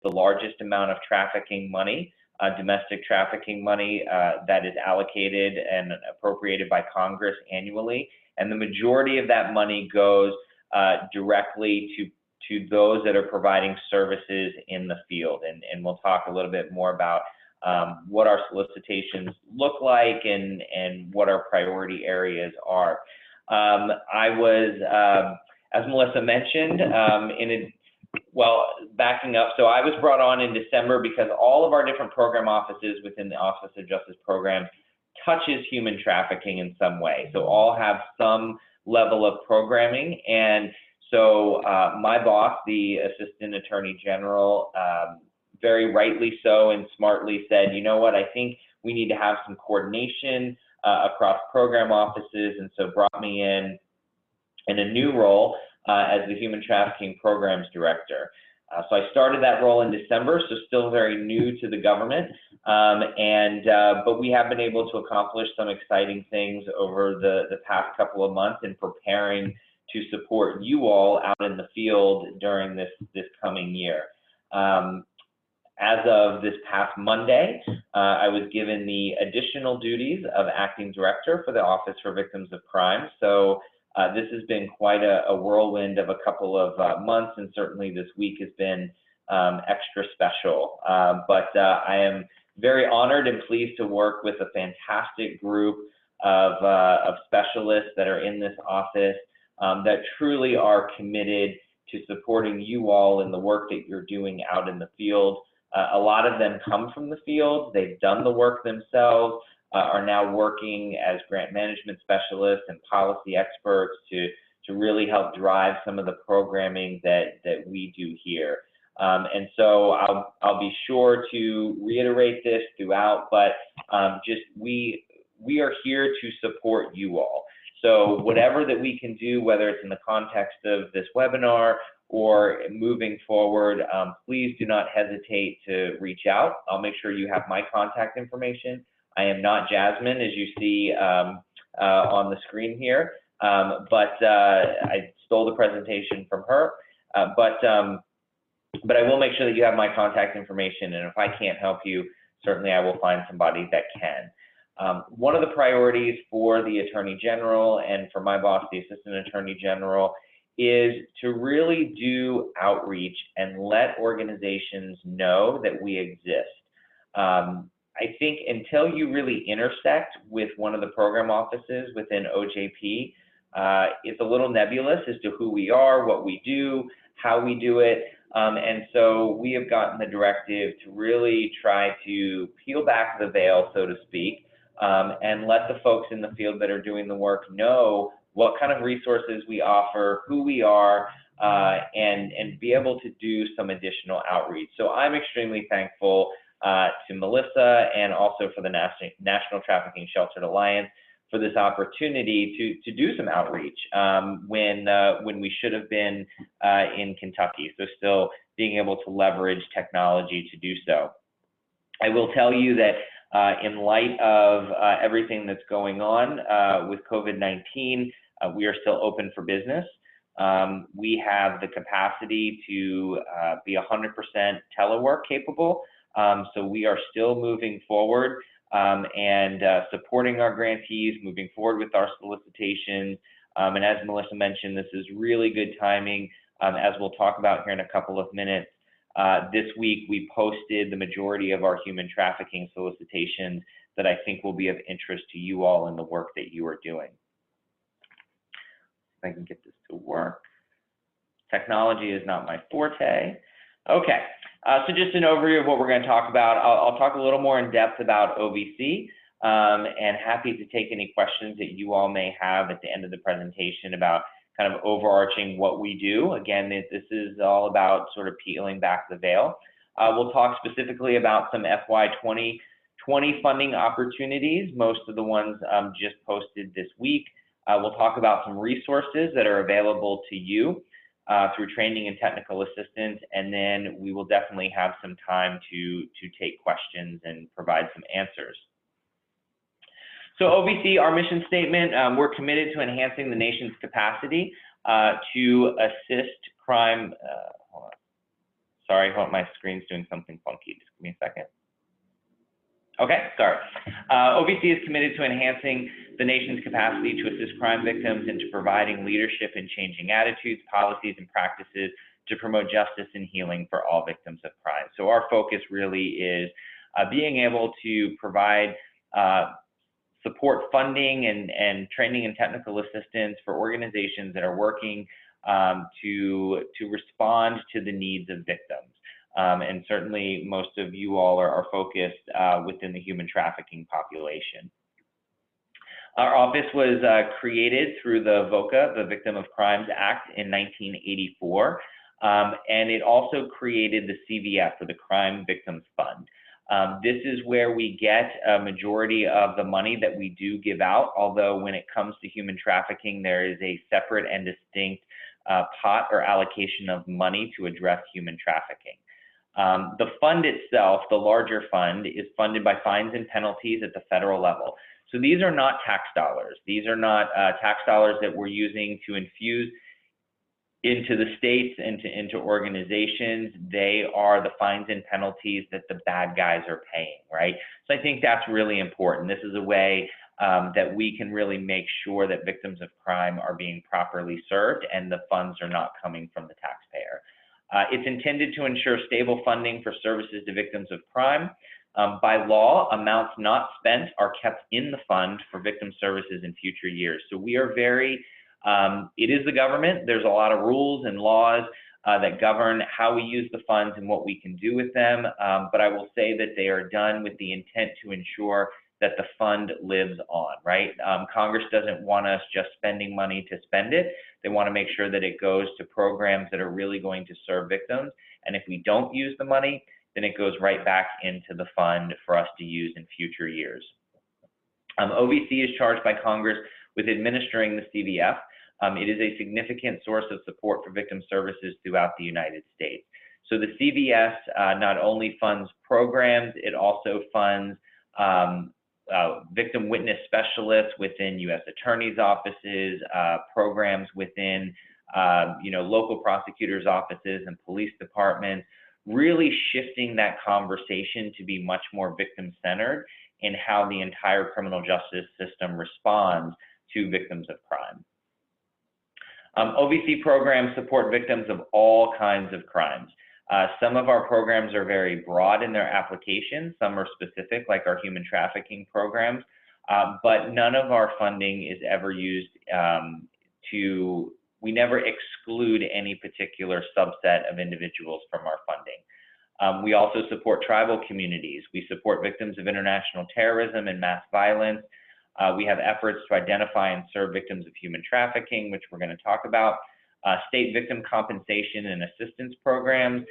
the largest amount of trafficking money, domestic trafficking money that is allocated and appropriated by Congress annually. And the majority of that money goes directly to those that are providing services in the field. And we'll talk a little bit more about what our solicitations look like and what our priority areas are. I was, as Melissa mentioned, backing up, so I was brought on in December because all of our different program offices within the Office of Justice Programs touches human trafficking in some way. So all have some level of programming. And so my boss, the Assistant Attorney General, very rightly so and smartly said, you know what, I think we need to have some coordination across program offices, and so brought me in a new role as the Human Trafficking Programs Director. So I started that role in December, so still very new to the government, but we have been able to accomplish some exciting things over the past couple of months in preparing to support you all out in the field during this coming year. As of this past Monday, I was given the additional duties of Acting Director for the Office for Victims of Crime. So this has been quite a whirlwind of a couple of months, and certainly this week has been extra special. But I am very honored and pleased to work with a fantastic group of specialists that are in this office that truly are committed to supporting you all in the work that you're doing out in the field. A lot of them come from the field, they've done the work themselves, are now working as grant management specialists and policy experts to really help drive some of the programming that we do here. And so I'll be sure to reiterate this throughout, but just we are here to support you all. So whatever that we can do, whether it's in the context of this webinar or moving forward, please do not hesitate to reach out. I'll make sure you have my contact information. I am not Jasmine, as you see on the screen here, but I stole the presentation from her. But I will make sure that you have my contact information, and if I can't help you, certainly I will find somebody that can. One of the priorities for the Attorney General and for my boss, the Assistant Attorney General, is to really do outreach and let organizations know that we exist. I think until you really intersect with one of the program offices within OJP, it's a little nebulous as to who we are, what we do, how we do it. And so we have gotten the directive to really try to peel back the veil, so to speak, and let the folks in the field that are doing the work know what kind of resources we offer, who we are, and be able to do some additional outreach. So I'm extremely thankful to Melissa and also for the National Trafficking Sheltered Alliance for this opportunity to do some outreach when we should have been in Kentucky. So still being able to leverage technology to do so. I will tell you that in light of everything that's going on with COVID-19, we are still open for business. We have the capacity to be 100% telework capable. So we are still moving forward and supporting our grantees, moving forward with our solicitations. And as Melissa mentioned, this is really good timing, as we'll talk about here in a couple of minutes. This week, we posted the majority of our human trafficking solicitations that I think will be of interest to you all in the work that you are doing. If I can get this to work. Technology is not my forte. Okay, so just an overview of what we're going to talk about. I'll talk a little more in depth about OVC, and happy to take any questions that you all may have at the end of the presentation about kind of overarching what we do. Again, this is all about sort of peeling back the veil. We'll talk specifically about some FY 2020 funding opportunities, most of the ones just posted this week. We'll talk about some resources that are available to you through training and technical assistance, and then we will definitely have some time to take questions and provide some answers. So OVC, our mission statement, we're committed to enhancing the nation's capacity to assist crime, sorry, hold on, my screen's doing something funky. Just give me a second. Okay, sorry. OVC is committed to enhancing the nation's capacity to assist crime victims and to providing leadership in changing attitudes, policies, and practices to promote justice and healing for all victims of crime. So our focus really is being able to provide support funding and training and technical assistance for organizations that are working to respond to the needs of victims. And certainly most of you all are focused within the human trafficking population. Our office was created through the VOCA, the Victim of Crimes Act, in 1984. And it also created the CVF, or the Crime Victims Fund. This is where we get a majority of the money that we do give out, although when it comes to human trafficking, there is a separate and distinct pot or allocation of money to address human trafficking. The fund itself, the larger fund, is funded by fines and penalties at the federal level. So these are not tax dollars. These are not tax dollars that we're using to infuse into the states and into organizations. They are the fines and penalties that the bad guys are paying, right? So I think that's really important. This is a way that we can really make sure that victims of crime are being properly served and the funds are not coming from the taxpayer. It's intended to ensure stable funding for services to victims of crime. By law, amounts not spent are kept in the fund for victim services in future years. So we are very, it is the government. There's a lot of rules and laws that govern how we use the funds and what we can do with them. But I will say that they are done with the intent to ensure that the fund lives on, right? Congress doesn't want us just spending money to spend it. They want to make sure that it goes to programs that are really going to serve victims. And if we don't use the money, then it goes right back into the fund for us to use in future years. OVC is charged by Congress with administering the CVF. It is a significant source of support for victim services throughout the United States. So the CVS not only funds programs, it also funds victim witness specialists within U.S. attorneys' offices, programs within local prosecutors' offices and police departments, really shifting that conversation to be much more victim-centered in how the entire criminal justice system responds to victims of crime. OVC programs support victims of all kinds of crimes. Some of our programs are very broad in their application. Some are specific, like our human trafficking programs, but none of our funding is ever used we never exclude any particular subset of individuals from our funding. We also support tribal communities. We support victims of international terrorism and mass violence. We have efforts to identify and serve victims of human trafficking, which we're going to talk about, state victim compensation and assistance programs,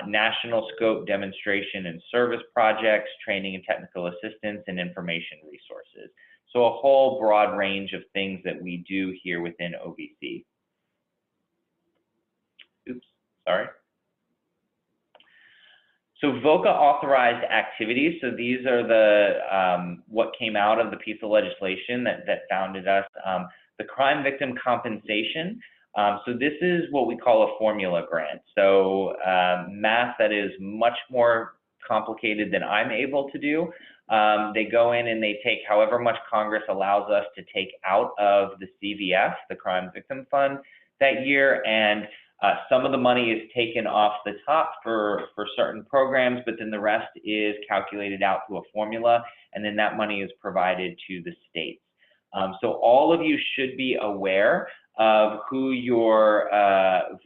national scope demonstration and service projects, training and technical assistance, and information resources. So a whole broad range of things that we do here within OVC. Oops, sorry. So VOCA-Authorized Activities, so these are the what came out of the piece of legislation that founded us. The crime victim compensation, so this is what we call a formula grant. So math that is much more complicated than I'm able to do. They go in and they take however much Congress allows us to take out of the CVF, the Crime Victim Fund, that year, and some of the money is taken off the top for certain programs, but then the rest is calculated out through a formula, and then that money is provided to the states. So all of you should be aware of who your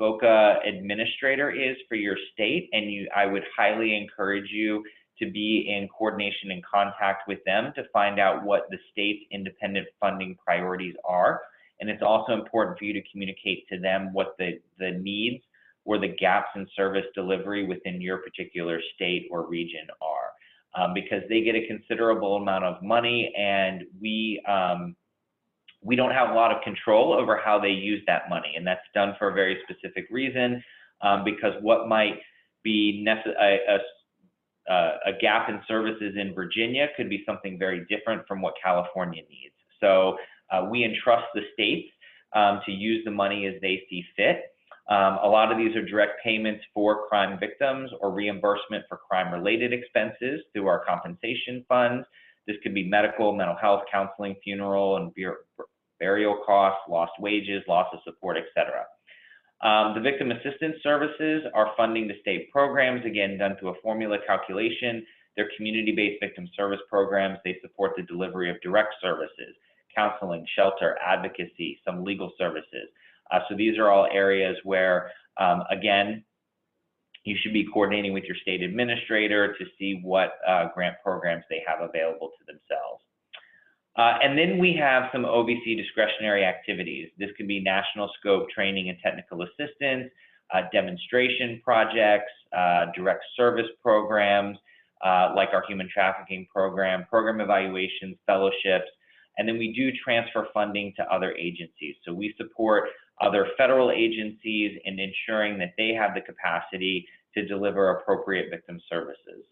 VOCA administrator is for your state, and I would highly encourage you to be in coordination and contact with them to find out what the state's independent funding priorities are. And it's also important for you to communicate to them what the needs or the gaps in service delivery within your particular state or region are, because they get a considerable amount of money, and we don't have a lot of control over how they use that money. And that's done for a very specific reason, because what might be a gap in services in Virginia could be something very different from what California needs. So we entrust the states to use the money as they see fit. A lot of these are direct payments for crime victims or reimbursement for crime-related expenses through our compensation funds. This could be medical, mental health, counseling, funeral, and burial costs, lost wages, loss of support, etc. The victim assistance services are funding to state programs, again, done through a formula calculation. They're community-based victim service programs. They support the delivery of direct services, counseling, shelter, advocacy, some legal services. So these are all areas where, again, you should be coordinating with your state administrator to see what grant programs they have available to themselves. And then we have some OVC discretionary activities. This could be national scope training and technical assistance, demonstration projects, direct service programs, like our human trafficking program, program evaluations, fellowships, and then we do transfer funding to other agencies. So we support other federal agencies in ensuring that they have the capacity to deliver appropriate victim services.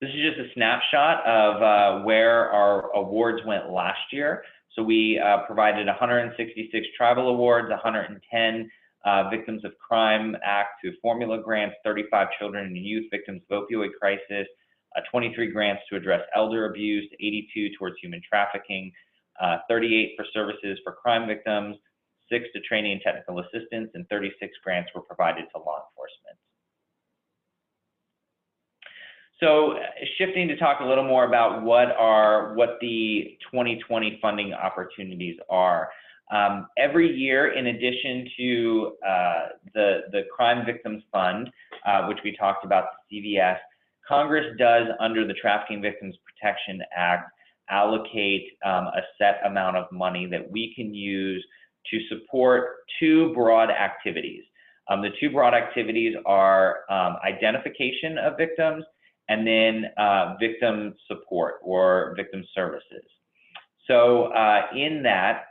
This is just a snapshot of where our awards went last year. So we provided 166 tribal awards, 110 Victims of Crime Act through formula grants, 35 children and youth victims of opioid crisis, 23 grants to address elder abuse, 82 towards human trafficking, 38 for services for crime victims, 6 to training and technical assistance, and 36 grants were provided to law enforcement. So shifting to talk a little more about what the 2020 funding opportunities are. Every year, in addition to the Crime Victims Fund, which we talked about, the CVS, Congress does, under the Trafficking Victims Protection Act, allocate a set amount of money that we can use to support 2 broad activities. The 2 broad activities are identification of victims and then victim support or victim services. So in that,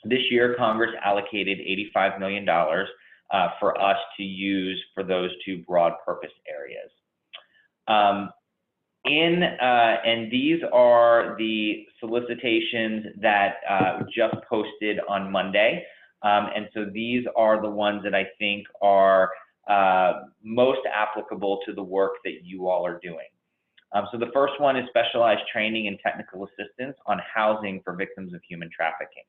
this year, Congress allocated $85 million for us to use for those 2 broad purpose areas. And these are the solicitations that just posted on Monday. And so these are the ones that I think are most applicable to the work that you all are doing. So the first one is specialized training and technical assistance on housing for victims of human trafficking.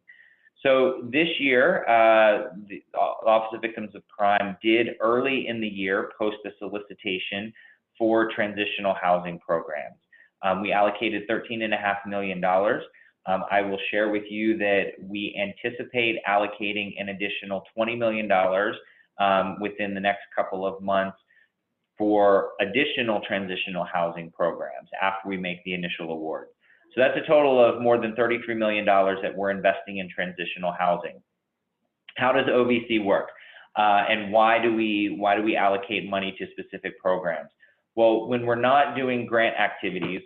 So this year, the Office of Victims of Crime did early in the year post a solicitation for transitional housing programs. We allocated $13.5 million. I will share with you that we anticipate allocating an additional $20 million within the next couple of months for additional transitional housing programs after we make the initial award. So that's a total of more than $33 million that we're investing in transitional housing. How does OVC work? And why do we allocate money to specific programs? Well, when we're not doing grant activities,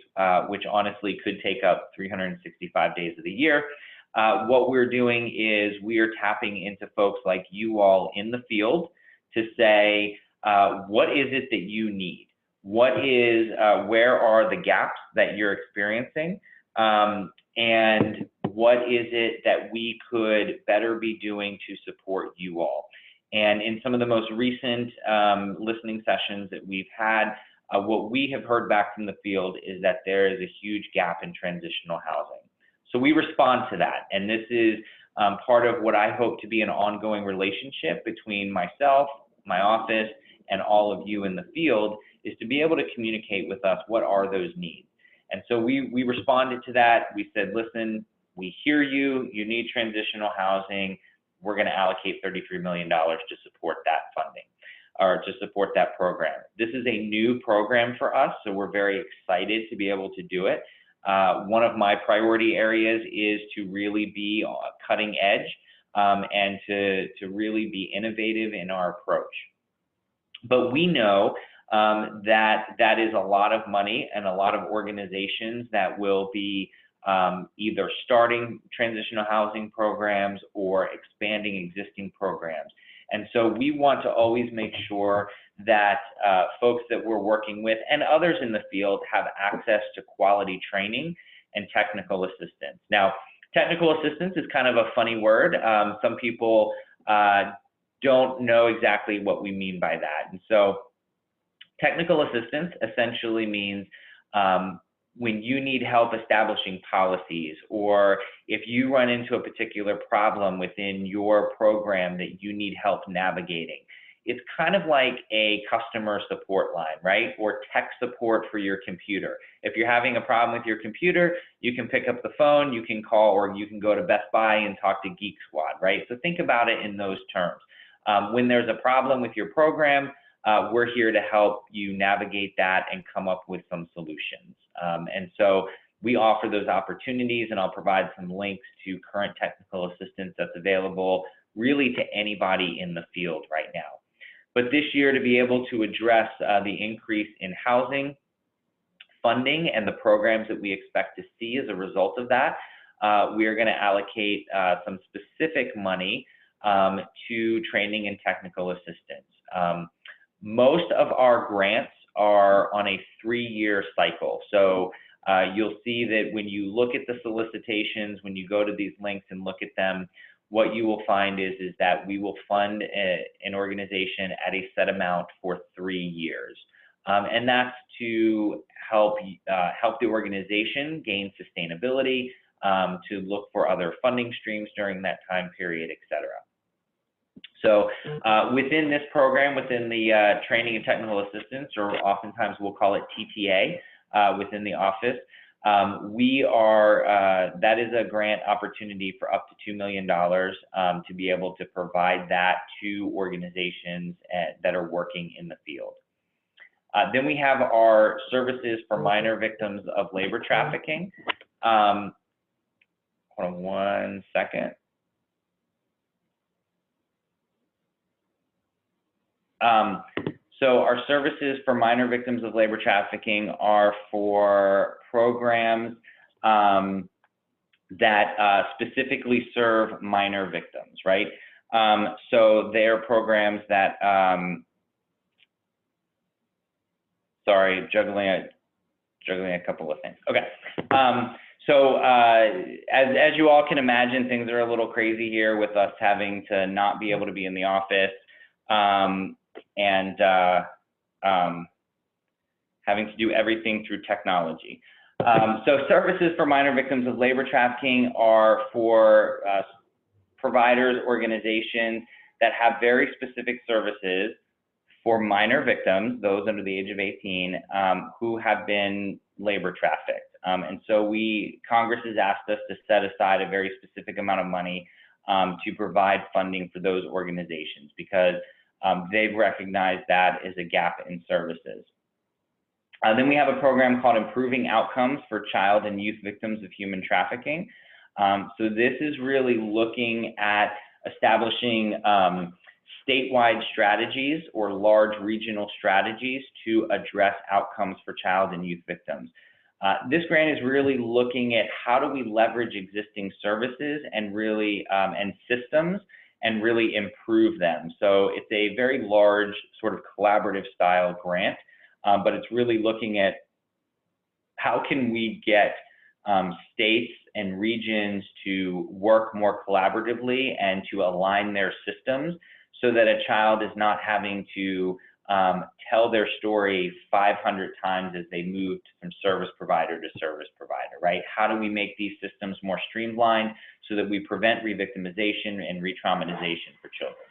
which honestly could take up 365 days of the year, what we're doing is we are tapping into folks like you all in the field to say, what is it that you need? Where are the gaps that you're experiencing? And what is it that we could better be doing to support you all? And in some of the most recent listening sessions that we've had, what we have heard back from the field is that there is a huge gap in transitional housing. So we respond to that. And this is part of what I hope to be an ongoing relationship between myself, my office, and all of you in the field, is to be able to communicate with us what are those needs. And so we responded to that. We said, listen, we hear you, you need transitional housing. We're going to allocate $33 million to support that funding, or to support that program. This is a new program for us, so we're very excited to be able to do it. One of my priority areas is to really be cutting edge and to really be innovative in our approach. But we know that is a lot of money and a lot of organizations that will be either starting transitional housing programs or expanding existing programs. And so we want to always make sure that folks that we're working with and others in the field have access to quality training and technical assistance. Now, technical assistance is kind of a funny word. Some people don't know exactly what we mean by that. And so technical assistance essentially means when you need help establishing policies, or if you run into a particular problem within your program that you need help navigating. It's kind of like a customer support line, right? Or tech support for your computer. If you're having a problem with your computer, you can pick up the phone, you can call, or you can go to Best Buy and talk to Geek Squad, right? So think about it in those terms. When there's a problem with your program, we're here to help you navigate that and come up with some solutions. And so we offer those opportunities, and I'll provide some links to current technical assistance that's available really to anybody in the field right now. But this year, to be able to address the increase in housing funding and the programs that we expect to see as a result of that, we are going to allocate some specific money to training and technical assistance. Most of our grants are on a 3-year cycle. So you'll see that when you look at the solicitations, when you go to these links and look at them, what you will find is that we will fund an organization at a set amount for 3 years. And that's to help the organization gain sustainability, to look for other funding streams during that time period, et cetera. So within this program, within the training and technical assistance, or oftentimes we'll call it TTA within the office, that is a grant opportunity for up to $2 million to be able to provide that to organizations that are working in the field. Then we have our services for minor victims of labor trafficking. Hold on one second. So our services for minor victims of labor trafficking are for programs that specifically serve minor victims, right? So they are programs that, sorry, juggling a couple of things. Okay. So as you all can imagine, things are a little crazy here with us having to not be able to be in the office. And having to do everything through technology. So services for minor victims of labor trafficking are for providers, organizations that have very specific services for minor victims, those under the age of 18, who have been labor trafficked. And so Congress has asked us to set aside a very specific amount of money to provide funding for those organizations, because they've recognized that as a gap in services. Then we have a program called Improving Outcomes for Child and Youth Victims of Human Trafficking. So this is really looking at establishing statewide strategies or large regional strategies to address outcomes for child and youth victims. This grant is really looking at how do we leverage existing services and really and systems and really improve them. So it's a very large sort of collaborative style grant, but it's really looking at how can we get states and regions to work more collaboratively and to align their systems so that a child is not having to tell their story 500 times as they move from service provider to service provider, right? How do we make these systems more streamlined so that we prevent re-victimization and re-traumatization for children?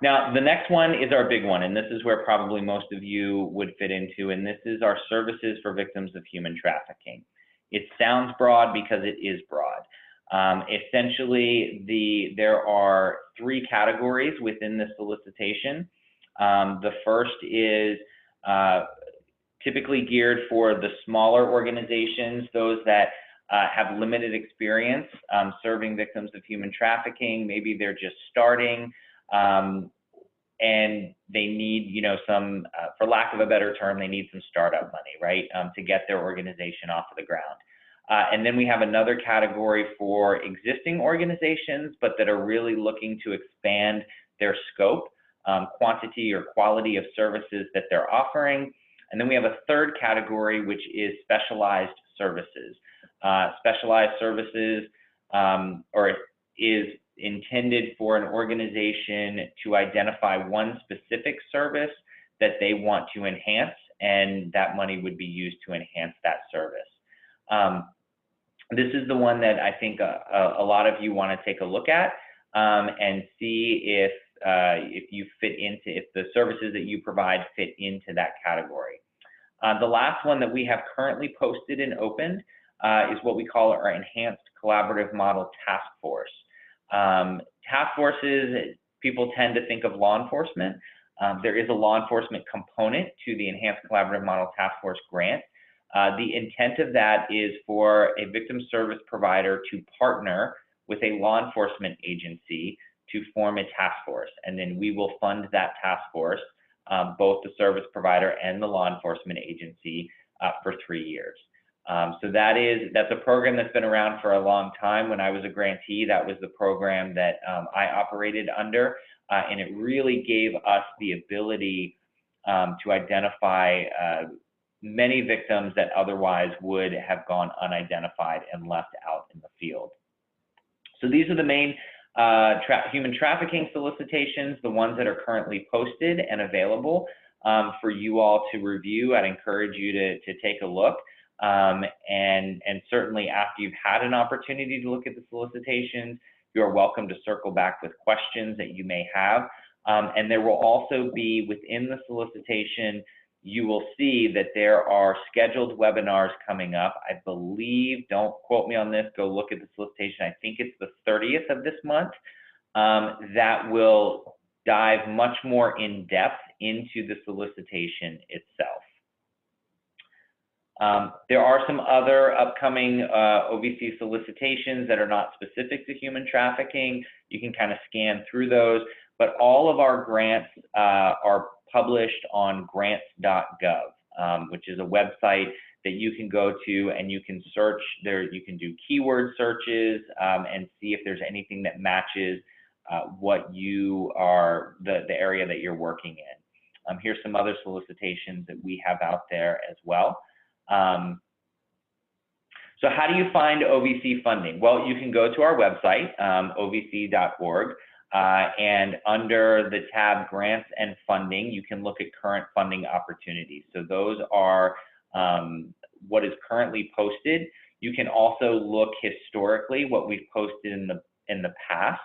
Now, the next one is our big one, and this is where probably most of you would fit into, and this is our services for victims of human trafficking. It sounds broad because it is broad. Essentially, there are 3 categories within the solicitation. The first is typically geared for the smaller organizations, those that have limited experience serving victims of human trafficking. Maybe they're just starting and they need, some, for lack of a better term, they need some startup money, right, to get their organization off of the ground. And then we have another category for existing organizations, but that are really looking to expand their scope, quantity or quality of services that they're offering. And then we have a third category, which is specialized services. Specialized services is intended for an organization to identify one specific service that they want to enhance, and that money would be used to enhance that service. This is the one that I think a lot of you want to take a look at and see if you fit into, if the services that you provide fit into that category. The last one that we have currently posted and opened is what we call our Enhanced Collaborative Model Task Force. Task forces, people tend to think of law enforcement. There is a law enforcement component to the Enhanced Collaborative Model Task Force grant. The intent of that is for a victim service provider to partner with a law enforcement agency to form a task force, and then we will fund that task force, both the service provider and the law enforcement agency, for 3 years. So that's a program that's been around for a long time. When I was a grantee, that was the program that I operated under, and it really gave us the ability to identify many victims that otherwise would have gone unidentified and left out in the field. So these are the main human trafficking solicitations, the ones that are currently posted and available for you all to review. I'd encourage you to take a look. And certainly after you've had an opportunity to look at the solicitations, you are welcome to circle back with questions that you may have. And there will also be, within the solicitation, you will see that there are scheduled webinars coming up. I believe, don't quote me on this, go look at the solicitation. I think it's the 30th of this month, that will dive much more in depth into the solicitation itself. There are some other upcoming OVC solicitations that are not specific to human trafficking. You can kind of scan through those, but all of our grants are published on grants.gov, which is a website that you can go to and you can search there. You can do keyword searches and see if there's anything that matches what you are, the area that you're working in. Here's some other solicitations that we have out there as well. So how do you find OVC funding? Well, you can go to our website, ovc.org, and under the tab Grants and Funding, you can look at current funding opportunities. So those are what is currently posted. You can also look historically what we've posted in the past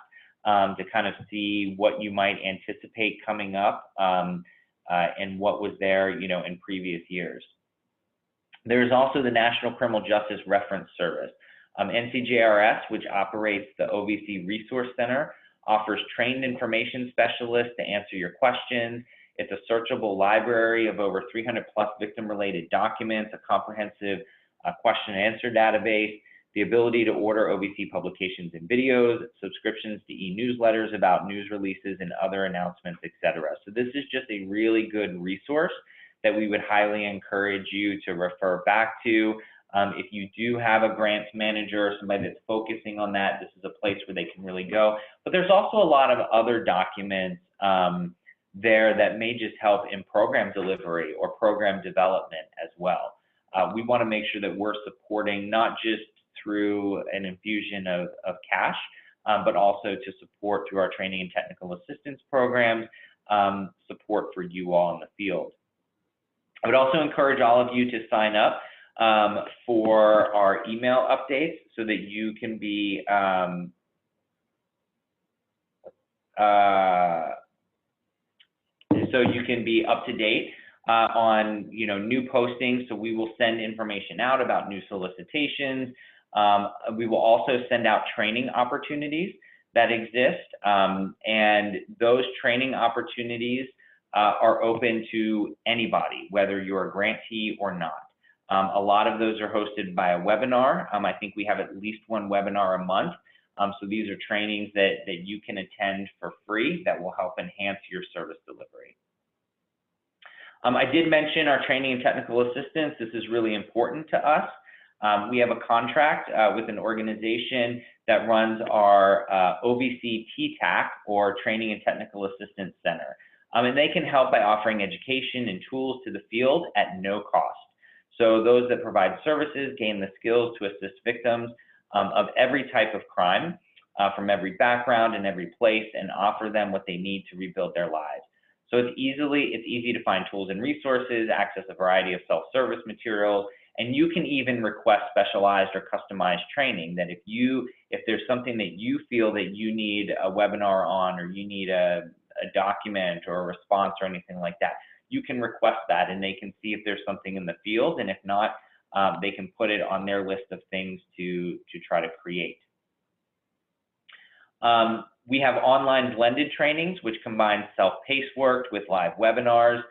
to kind of see what you might anticipate coming up and what was there, in previous years. There's also the National Criminal Justice Reference Service. NCJRS, which operates the OVC Resource Center, offers trained information specialists to answer your questions. It's a searchable library of over 300+ victim-related documents, a comprehensive question and answer database, the ability to order OVC publications and videos, subscriptions to e-newsletters about news releases and other announcements, etc. So this is just a really good resource that we would highly encourage you to refer back to. If you do have a grants manager or somebody that's focusing on that, this is a place where they can really go. But there's also a lot of other documents there that may just help in program delivery or program development as well. We want to make sure that we're supporting not just through an infusion of cash, but also to support through our training and technical assistance programs, support for you all in the field. I would also encourage all of you to sign up for our email updates so that you can be up to date on new postings. So we will send information out about new solicitations. We will also send out training opportunities that exist, and those training opportunities are open to anybody, whether you're a grantee or not. A lot of those are hosted by a webinar. I think we have at least one webinar a month. So these are trainings that you can attend for free that will help enhance your service delivery. I did mention our training and technical assistance. This is really important to us. We have a contract with an organization that runs our OVC TTAC, or Training and Technical Assistance Center. And they can help by offering education and tools to the field at no cost. So those that provide services gain the skills to assist victims of every type of crime. from every background and every place and offer them what they need to rebuild their lives. So it's easy to find tools and resources, access a variety of self-service materials, and you can even request specialized or customized training that if there's something that you feel that you need a webinar on, or you need a document or a response or anything like that, you can request that and they can see if there's something in the field, and if not, they can put it on their list of things to try to create. We have online blended trainings, which combine self-paced work with live webinars,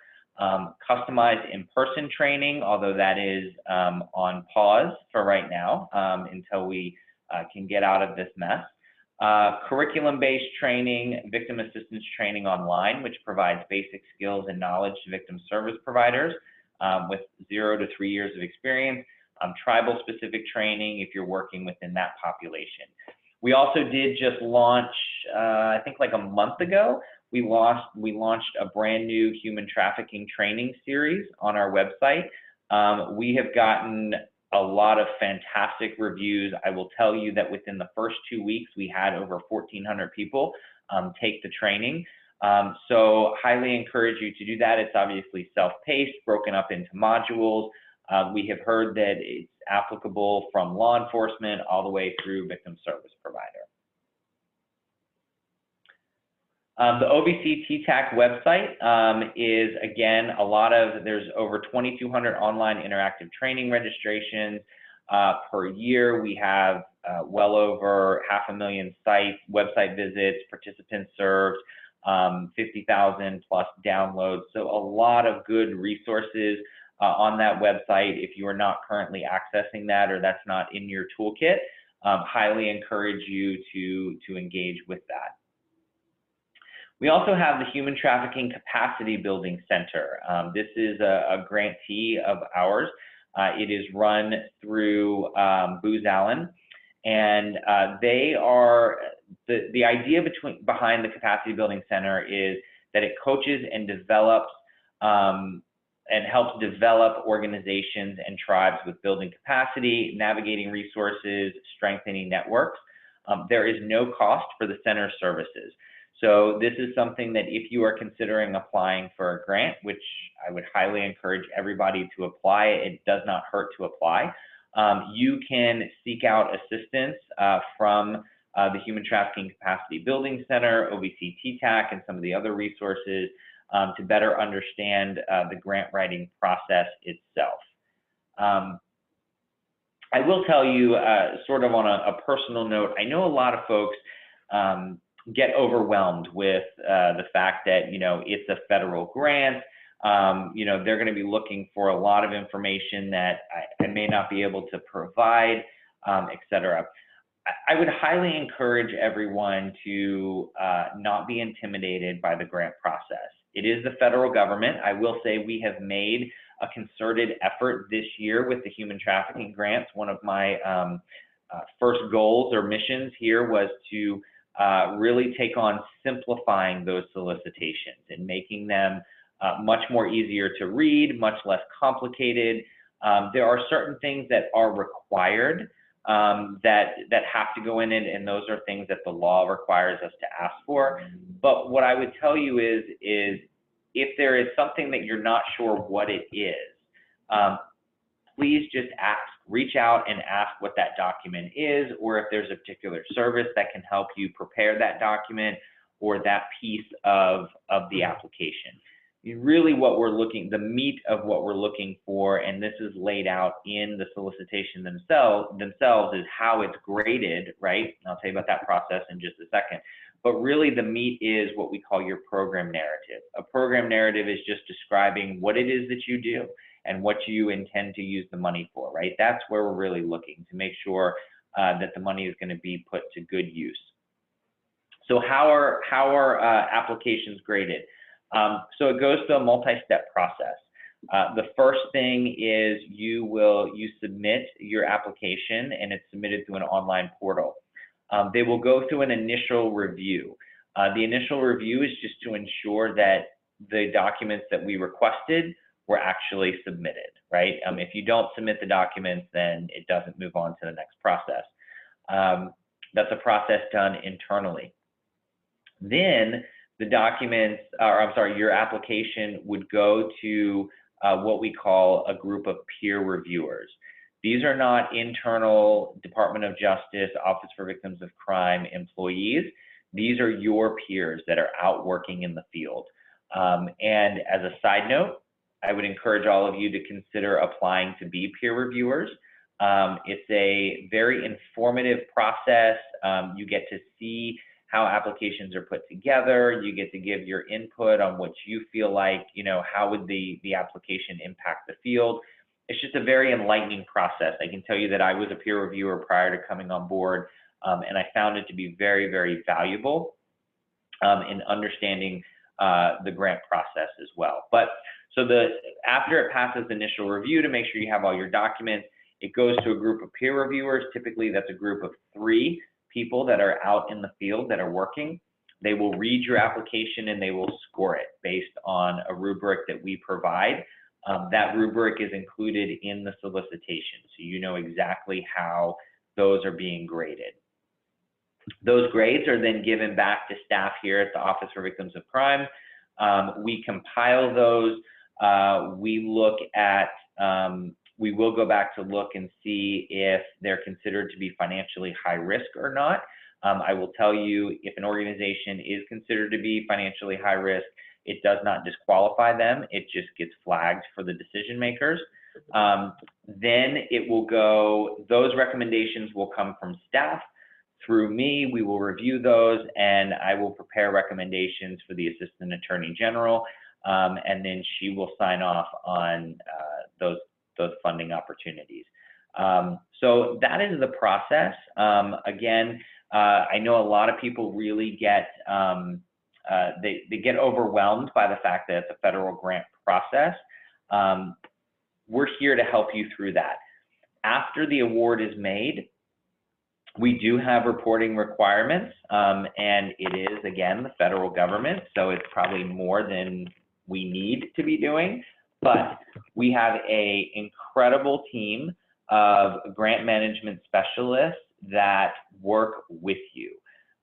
customized in-person training, although that is on pause for right now until we can get out of this mess. Curriculum-based training, victim assistance training online, which provides basic skills and knowledge to victim service providers with 0 to 3 years of experience. Tribal-specific training if you're working within that population. We also did just launch, I think like a month ago, we launched a brand new human trafficking training series on our website. We have gotten a lot of fantastic reviews. I will tell you that within the first 2 weeks, we had over 1,400 people take the training. So highly encourage you to do that. It's obviously self-paced, broken up into modules. We have heard that it's applicable from law enforcement all the way through victim service provider. The OVC TTAC website is, again, there's over 2,200 online interactive training registrations per year. We have well over 500,000 website visits, participants served, 50,000 plus downloads. So a lot of good resources on that website. If you are not currently accessing that or that's not in your toolkit, highly encourage you to engage with that. We also have the Human Trafficking Capacity Building Center. This is a grantee of ours. It is run through Booz Allen, and they are, the idea behind the Capacity Building Center is that it coaches and develops and helps develop organizations and tribes with building capacity, navigating resources, strengthening networks. There is no cost for the center services. So this is something that if you are considering applying for a grant, which I would highly encourage everybody to apply, it does not hurt to apply. You can seek out assistance from the Human Trafficking Capacity Building Center, OVC TTAC, and some of the other resources to better understand the grant writing process itself. I will tell you, sort of on a personal note, I know a lot of folks get overwhelmed with the fact that, it's a federal grant. They're going to be looking for a lot of information that I may not be able to provide, et cetera. I would highly encourage everyone to not be intimidated by the grant process. It is the federal government. I will say we have made a concerted effort this year with the human trafficking grants. One of my first goals or missions here was to really take on simplifying those solicitations and making them much more easier to read, much less complicated. There are certain things that are required that have to go in it, and those are things that the law requires us to ask for. But what I would tell you is if there is something that you're not sure what it is, please just ask. Reach out and ask what that document is, or if there's a particular service that can help you prepare that document or that piece of the application. Really the meat of what we're looking for, and this is laid out in the solicitation themselves is how it's graded, right? And I'll tell you about that process in just a second. But really the meat is what we call your program narrative. A program narrative is just describing what it is that you do and what you intend to use the money for, right? That's where we're really looking to make sure that the money is going to be put to good use. So how are applications graded? So it goes through a multi-step process. The first thing is you submit your application, and it's submitted through an online portal. They will go through an initial review. The initial review is just to ensure that the documents that we requested were actually submitted, right? If you don't submit the documents, then it doesn't move on to the next process. That's a process done internally. Then the documents, or I'm sorry, your application would go to what we call a group of peer reviewers. These are not internal Department of Justice, Office for Victims of Crime employees. These are your peers that are out working in the field. And as a side note, I would encourage all of you to consider applying to be peer reviewers. It's a very informative process. You get to see how applications are put together. You get to give your input on what you feel like, how would the application impact the field. It's just a very enlightening process. I can tell you that I was a peer reviewer prior to coming on board, and I found it to be very, very valuable in understanding the grant process as well. But so after it passes the initial review to make sure you have all your documents, it goes to a group of peer reviewers. Typically, that's a group of 3 people that are out in the field that are working. They will read your application and they will score it based on a rubric that we provide. That rubric is included in the solicitation, so you know exactly how those are being graded. Those grades are then given back to staff here at the Office for Victims of Crime. We compile those. We look at, we will go back to look and see if they're considered to be financially high risk or not. I will tell you, if an organization is considered to be financially high risk, it does not disqualify them. It just gets flagged for the decision makers. Then it will go, those recommendations will come from staff through me. We will review those and I will prepare recommendations for the Assistant Attorney General. And then she will sign off on those funding opportunities. So that is the process. Again, I know a lot of people really get, they get overwhelmed by the fact that it's a federal grant process. We're here to help you through that. After the award is made, we do have reporting requirements, and it is, again, the federal government, so it's probably more than we need to be doing, but we have an incredible team of grant management specialists that work with you.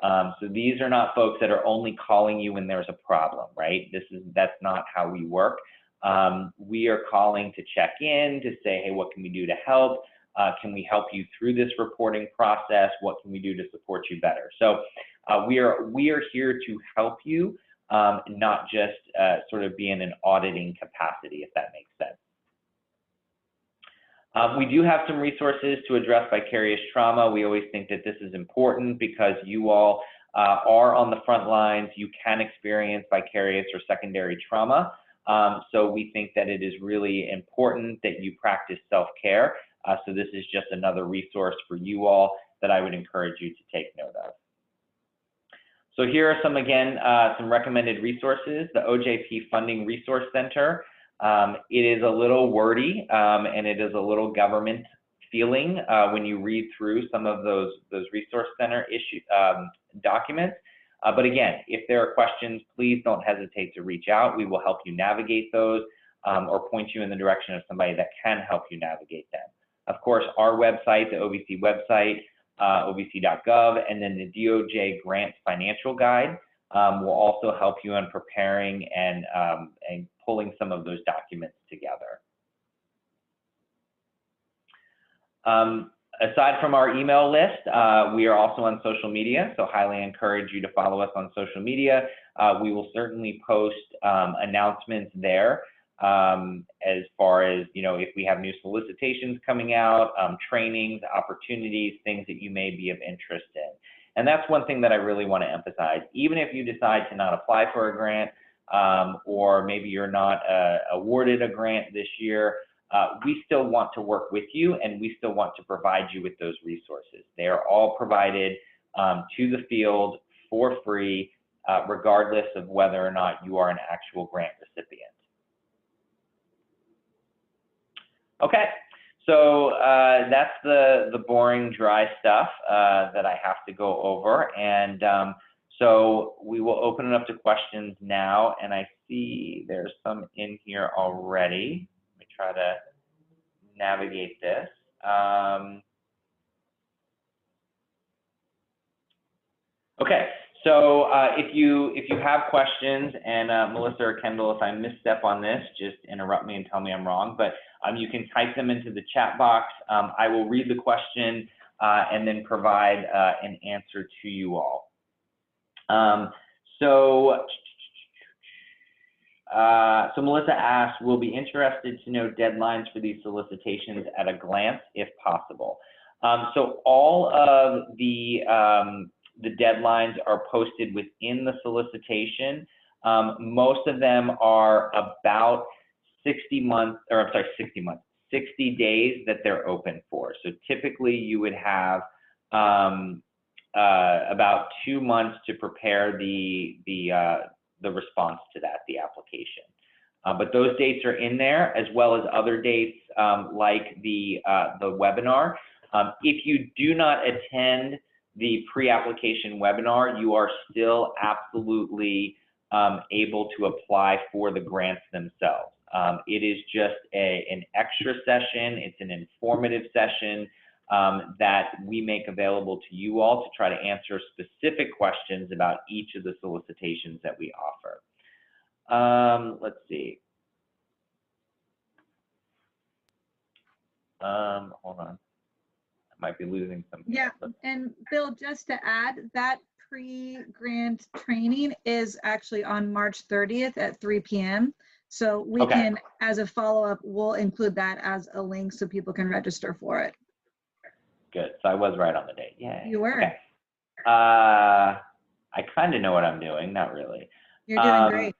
So these are not folks that are only calling you when there's a problem, right? That's not how we work. We are calling to check in, to say, hey, what can we do to help? Can we help you through this reporting process? What can we do to support you better? So we are here to help you, not just sort of be in an auditing capacity, if that makes sense. We do have some resources to address vicarious trauma. We always think that this is important because you all are on the front lines. You can experience vicarious or secondary trauma. So we think that it is really important that you practice self-care. So this is just another resource for you all that I would encourage you to take note of. So here are some, again, some recommended resources. The OJP Funding Resource Center. It is a little wordy and it is a little government feeling when you read through some of those Resource Center documents. But again, if there are questions, please don't hesitate to reach out. We will help you navigate those or point you in the direction of somebody that can help you navigate them. Of course, our website, the OVC website, ovc.gov, and then the DOJ Grant Financial Guide will also help you in preparing and pulling some of those documents together. Aside from our email list, we are also on social media, so highly encourage you to follow us on social media. We will certainly post announcements there as far as, if we have new solicitations coming out, trainings, opportunities, things that you may be of interest in. And that's one thing that I really want to emphasize. Even if you decide to not apply for a grant, or maybe you're not awarded a grant this year, we still want to work with you and we still want to provide you with those resources. They are all provided to the field for free, regardless of whether or not you are an actual grant recipient. Okay, so that's the boring, dry stuff that I have to go over. And so we will open it up to questions now. And I see there's some in here already. Let me try to navigate this. Okay, so if you have questions, and Melissa or Kendall, if I misstep on this, just interrupt me and tell me I'm wrong, but you can type them into the chat box. I will read the question and then provide an answer to you all. So Melissa asks, we'll be interested to know deadlines for these solicitations at a glance, if possible. So all of the deadlines are posted within the solicitation. Most of them are about 60 days that they're open for. So typically you would have about 2 months to prepare the response to that, the application. But those dates are in there, as well as other dates like the webinar. If you do not attend the pre-application webinar, you are still absolutely able to apply for the grants themselves. It is just an extra session. It's an informative session that we make available to you all to try to answer specific questions about each of the solicitations that we offer. Let's see. Hold on. Might be losing some. Yeah, and Bill, just to add, that pre-grant training is actually on March 30th at 3 p.m. So we can, as a follow-up, we'll include that as a link so people can register for it. Good. So I was right on the date. Yeah. You were. Okay. I kind of know what I'm doing. Not really. You're doing great.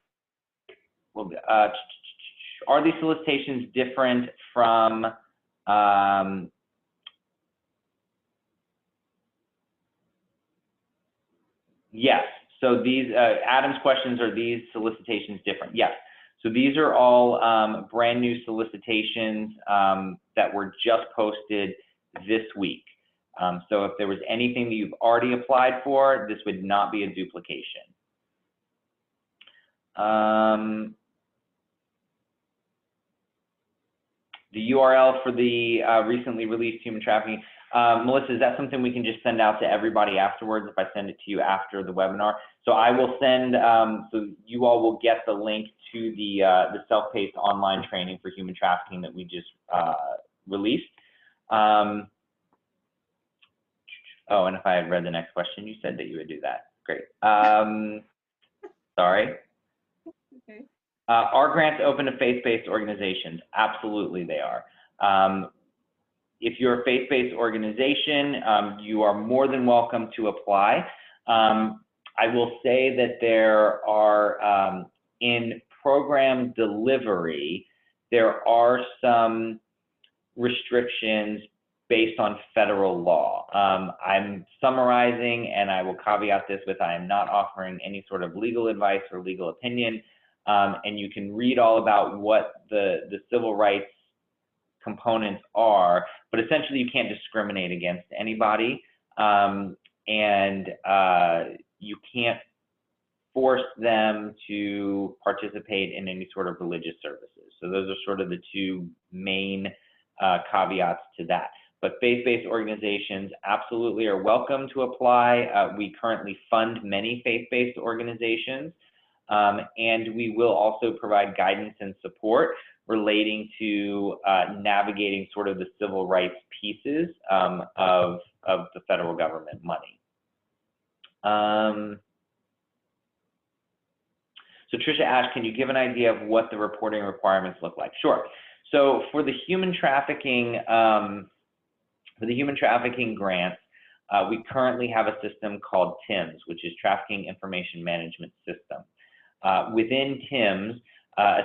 Well, are these solicitations different from yes. So these, Adam's questions, are these solicitations different? Yes. So these are all brand new solicitations that were just posted this week. So if there was anything that you've already applied for, this would not be a duplication. The URL for the recently released human trafficking, Melissa, is that something we can just send out to everybody afterwards if I send it to you after the webinar? So I will send, so you all will get the link to the self-paced online training for human trafficking that we just released. Oh, and if I had read the next question, you said that you would do that. Great. Sorry. Okay. Are grants open to faith-based organizations? Absolutely they are. If you're a faith-based organization, you are more than welcome to apply. I will say that there are, in program delivery, there are some restrictions based on federal law. I'm summarizing, and I will caveat this with I am not offering any sort of legal advice or legal opinion, and you can read all about what the civil rights components are, but essentially you can't discriminate against anybody, and you can't force them to participate in any sort of religious services. So those are sort of the two main caveats to that. But faith-based organizations absolutely are welcome to apply. We currently fund many faith-based organizations, and we will also provide guidance and support relating to navigating sort of the civil rights pieces of the federal government money. So Tricia asked, can you give an idea of what the reporting requirements look like? Sure. So for the human trafficking grants, we currently have a system called TIMS, which is Trafficking Information Management System. Within TIMS,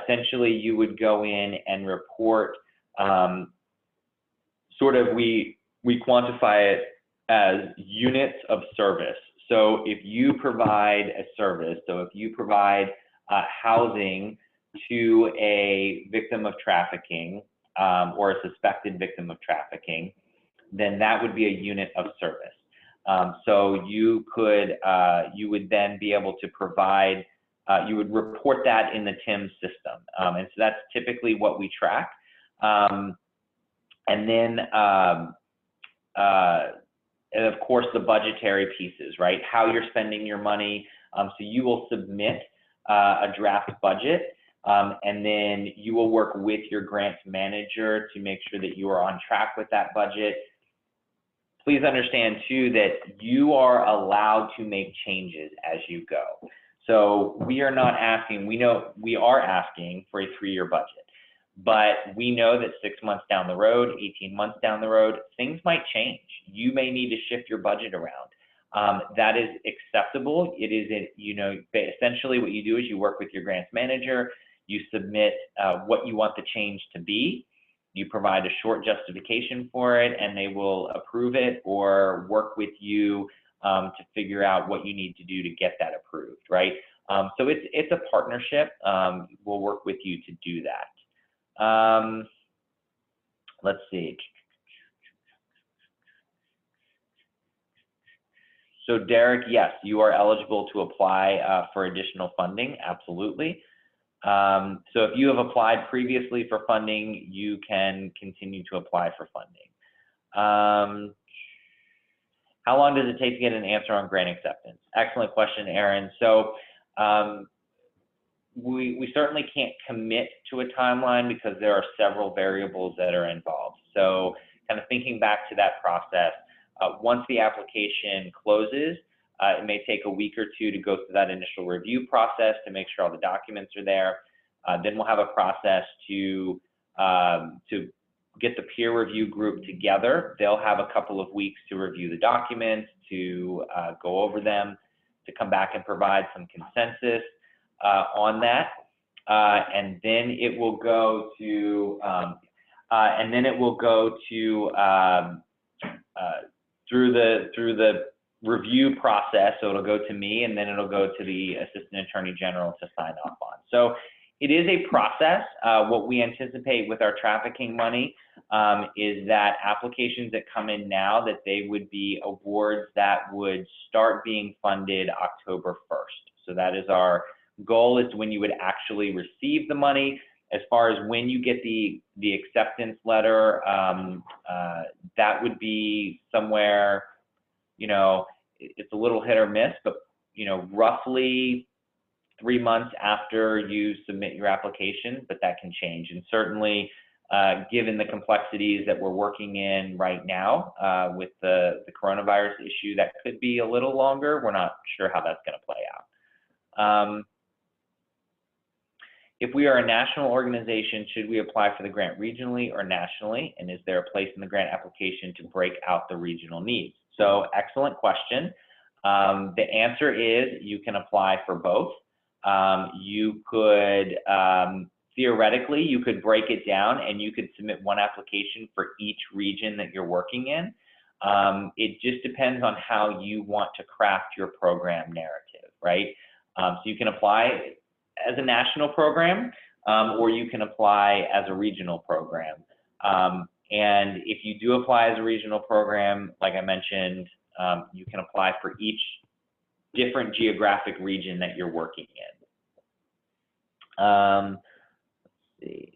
essentially you would go in and report, sort of we quantify it as units of service. So if you provide a service, so if you provide housing to a victim of trafficking or a suspected victim of trafficking, then that would be a unit of service. So you could, you would then be able to provide, you would report that in the TIMS system. And so that's typically what we track. And then and of course the budgetary pieces, right? How you're spending your money. So you will submit a draft budget, and then you will work with your grants manager to make sure that you are on track with that budget. Please understand too that you are allowed to make changes as you go. So we are not asking, we are asking for a 3-year budget, but we know that 6 months down the road, 18 months down the road, things might change. You may need to shift your budget around. That is acceptable. It is, essentially what you do is you work with your grants manager, you submit what you want the change to be, you provide a short justification for it, and they will approve it or work with you to figure out what you need to do to get that approved, right? So it's a partnership. We'll work with you to do that. Let's see. So Derek, yes, you are eligible to apply for additional funding, absolutely. So if you have applied previously for funding, you can continue to apply for funding. How long does it take to get an answer on grant acceptance? Excellent question, Aaron. So we certainly can't commit to a timeline because there are several variables that are involved. So kind of thinking back to that process, once the application closes, it may take a week or two to go through that initial review process to make sure all the documents are there. Then we'll have a process to get the peer review group together. They'll have a couple of weeks to review the documents, to go over them, to come back and provide some consensus on that. And then it will go to, through the review process. So it'll go to me, and then it'll go to the Assistant Attorney General to sign off on. So it is a process. What we anticipate with our trafficking money is that applications that come in now, that they would be awards that would start being funded October 1st. So that is our goal, is when you would actually receive the money. As far as when you get the acceptance letter, that would be somewhere, it's a little hit or miss, but roughly 3 months after you submit your application, but that can change. And certainly, given the complexities that we're working in right now with the coronavirus issue, that could be a little longer. We're not sure how that's going to play out. If we are a national organization, should we apply for the grant regionally or nationally? And is there a place in the grant application to break out the regional needs? So excellent question. The answer is you can apply for both. You could, theoretically, you could break it down and you could submit one application for each region that you're working in. It just depends on how you want to craft your program narrative, right? So you can apply as a national program, or you can apply as a regional program. And if you do apply as a regional program, like I mentioned, you can apply for each different geographic region that you're working in. Let's see.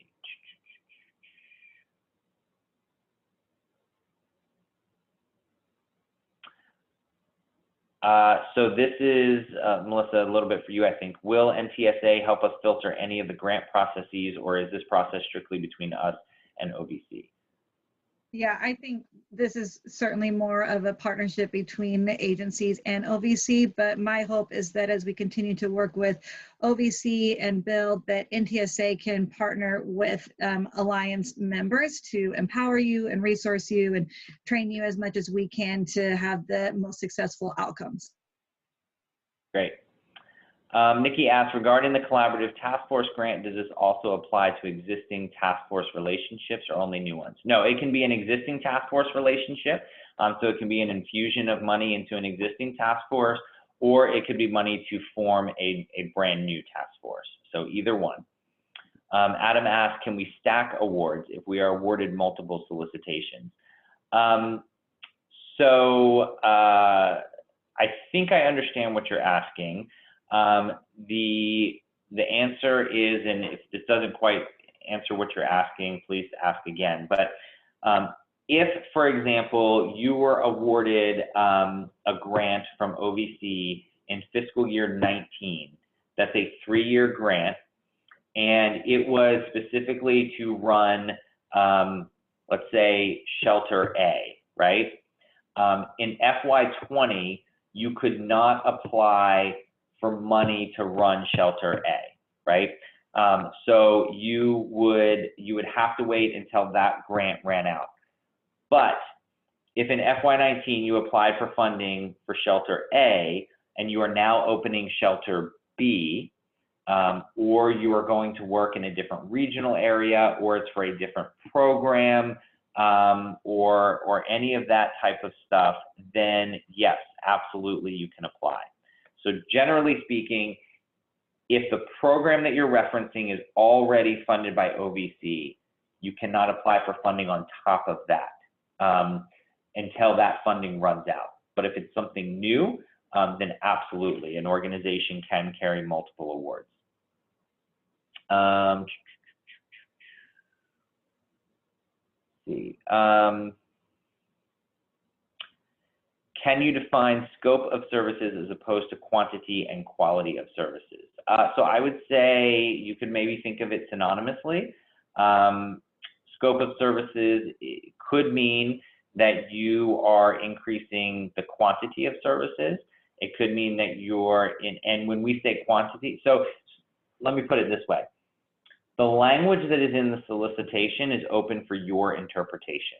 So this is, Melissa, a little bit for you, I think. Will NTSA help us filter any of the grant processes, or is this process strictly between us and OVC? Yeah, I think this is certainly more of a partnership between the agencies and OVC, but my hope is that as we continue to work with OVC and build, that NTSA can partner with Alliance members to empower you and resource you and train you as much as we can to have the most successful outcomes. Great. Nikki asks, regarding the collaborative task force grant, does this also apply to existing task force relationships or only new ones? No, it can be an existing task force relationship. So it can be an infusion of money into an existing task force, or it could be money to form a brand new task force. So either one. Adam asks, can we stack awards if we are awarded multiple solicitations? So I think I understand what you're asking. The answer is, and if this doesn't quite answer what you're asking, please ask again. But if, for example, you were awarded a grant from OVC in fiscal year 19, that's a 3-year grant, and it was specifically to run, let's say, Shelter A, right? In FY20, you could not apply for money to run Shelter A, right? So you would have to wait until that grant ran out. But if in FY19 you applied for funding for Shelter A and you are now opening Shelter B, or you are going to work in a different regional area, or it's for a different program, or any of that type of stuff, then yes, absolutely you can apply. So generally speaking, if the program that you're referencing is already funded by OVC, you cannot apply for funding on top of that until that funding runs out. But if it's something new, then absolutely, an organization can carry multiple awards. Let's see. Can you define scope of services as opposed to quantity and quality of services? So I would say you could maybe think of it synonymously. Scope of services could mean that you are increasing the quantity of services. It could mean that you're in, and when we say quantity, so let me put it this way. The language that is in the solicitation is open for your interpretation.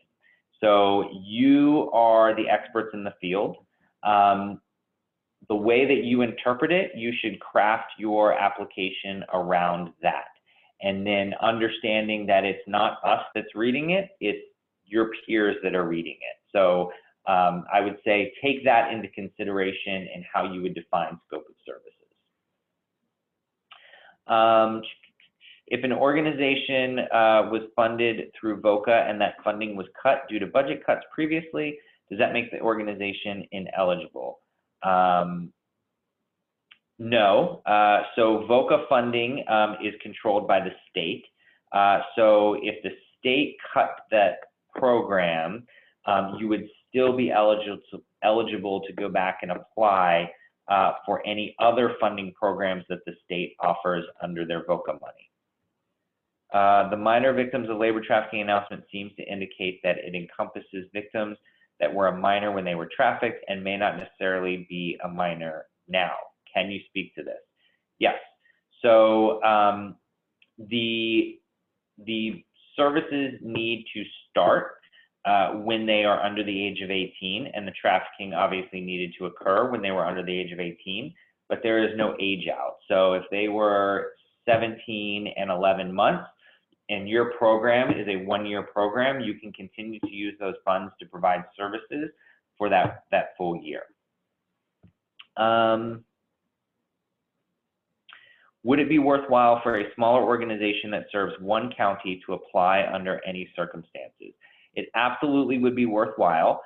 So you are the experts in the field. The way that you interpret it, you should craft your application around that. And then understanding that it's not us that's reading it, it's your peers that are reading it. So I would say take that into consideration in how you would define scope of services. If an organization was funded through VOCA and that funding was cut due to budget cuts previously, does that make the organization ineligible? No. So VOCA funding is controlled by the state. So if the state cut that program, you would still be eligible to go back and apply for any other funding programs that the state offers under their VOCA money. The minor victims of labor trafficking announcement seems to indicate that it encompasses victims that were a minor when they were trafficked and may not necessarily be a minor now. Can you speak to this? Yes. So the services need to start when they are under the age of 18, and the trafficking obviously needed to occur when they were under the age of 18, but there is no age out. So if they were 17 and 11 months, and your program is a 1-year program, you can continue to use those funds to provide services for that full year. Would it be worthwhile for a smaller organization that serves one county to apply under any circumstances? It absolutely would be worthwhile.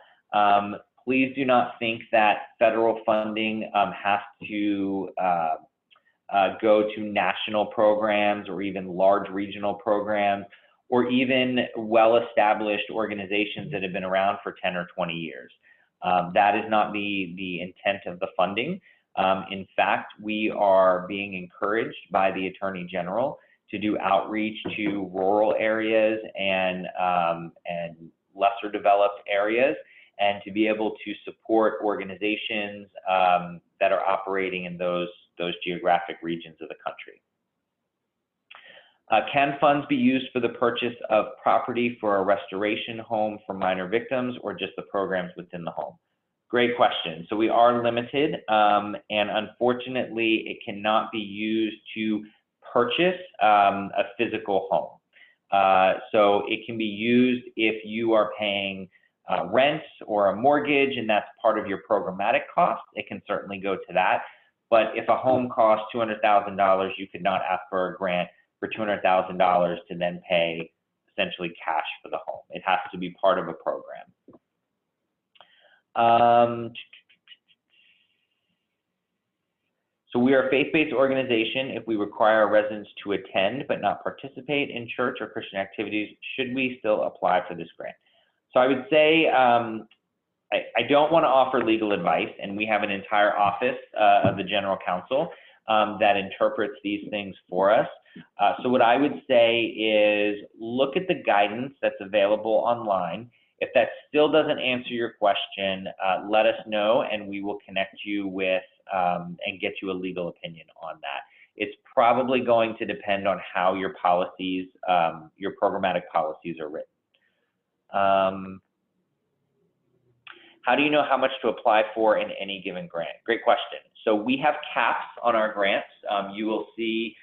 Please do not think that federal funding has to go to national programs or even large regional programs or even well-established organizations that have been around for 10 or 20 years. That is not the intent of the funding. In fact, we are being encouraged by the Attorney General to do outreach to rural areas and lesser developed areas, and to be able to support organizations that are operating in those geographic regions of the country. Can funds be used for the purchase of property for a restoration home for minor victims, or just the programs within the home? Great question. So we are limited, and unfortunately, it cannot be used to purchase a physical home. So it can be used if you are paying rent or a mortgage, and that's part of your programmatic cost. It can certainly go to that. But if a home costs $200,000, you could not ask for a grant for $200,000 to then pay essentially cash for the home. It has to be part of a program. So we are a faith-based organization. If we require our residents to attend but not participate in church or Christian activities, should we still apply for this grant? So I would say I don't want to offer legal advice, and we have an entire office of the General Counsel that interprets these things for us. So what I would say is look at the guidance that's available online. If that still doesn't answer your question, let us know, and we will connect you with and get you a legal opinion on that. It's probably going to depend on how your policies, your programmatic policies are written. How do you know how much to apply for in any given grant? Great question. So we have caps on our grants. You will see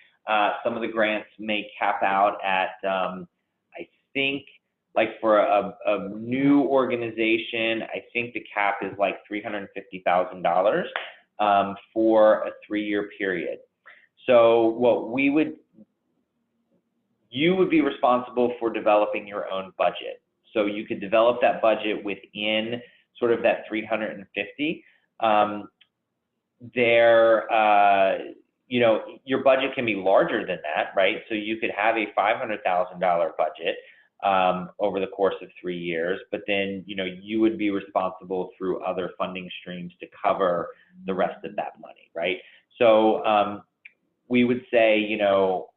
some of the grants may cap out at, I think, like for a new organization, I think the cap is like $350,000 for a 3-year period. So what you would be responsible for developing your own budget. So you could develop that budget within sort of that 350. You know, your budget can be larger than that, right? So you could have a $500,000 budget over the course of 3 years, but then, you know, you would be responsible through other funding streams to cover the rest of that money, right? So we would say, you know,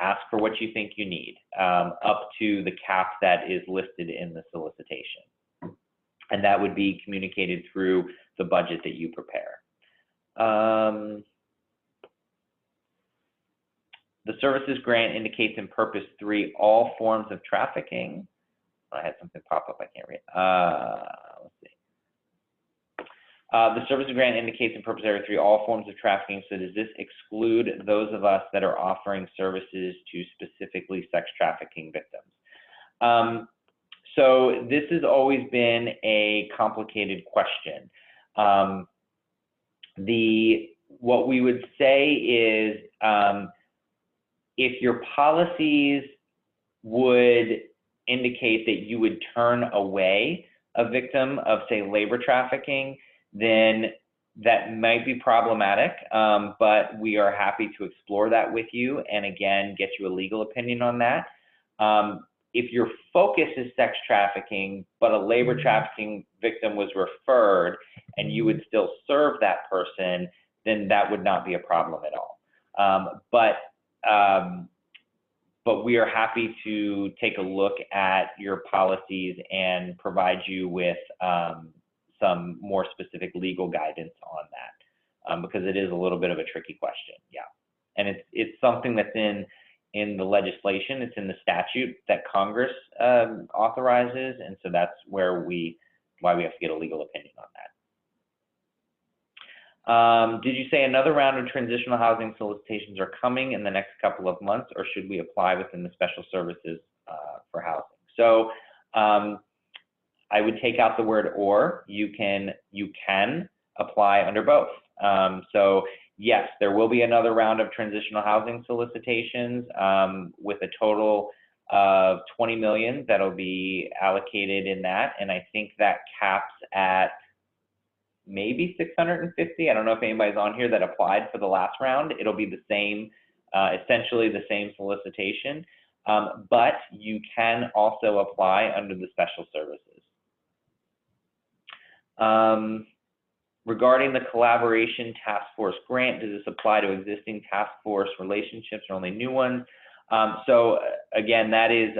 ask for what you think you need up to the cap that is listed in the solicitation. And that would be communicated through the budget that you prepare. The services grant indicates in Purpose 3 all forms of trafficking. I had something pop up, I can't read. Let's see. The services grant indicates in Purpose Area 3 all forms of trafficking. So does this exclude those of us that are offering services to specifically sex trafficking victims? So this has always been a complicated question. What we would say is if your policies would indicate that you would turn away a victim of, say, labor trafficking, then that might be problematic, but we are happy to explore that with you and, again, get you a legal opinion on that. If your focus is sex trafficking, but a labor trafficking victim was referred and you would still serve that person, then that would not be a problem at all. But we are happy to take a look at your policies and provide you with some more specific legal guidance on that, because it is a little bit of a tricky question, yeah. And it's something that's in the legislation, it's in the statute that Congress authorizes, and so that's why we have to get a legal opinion on that. Did you say another round of transitional housing solicitations are coming in the next couple of months, or should we apply within the special services for housing? So I would take out the word or. You can apply under both. So yes, there will be another round of transitional housing solicitations with a total of $20 million that'll be allocated in that, and I think that caps at maybe 650. I don't know if anybody's on here that applied for the last round. It'll be the same, essentially the same solicitation, but you can also apply under the special services. Regarding the collaboration task force grant, does this apply to existing task force relationships or only new ones? So again, that is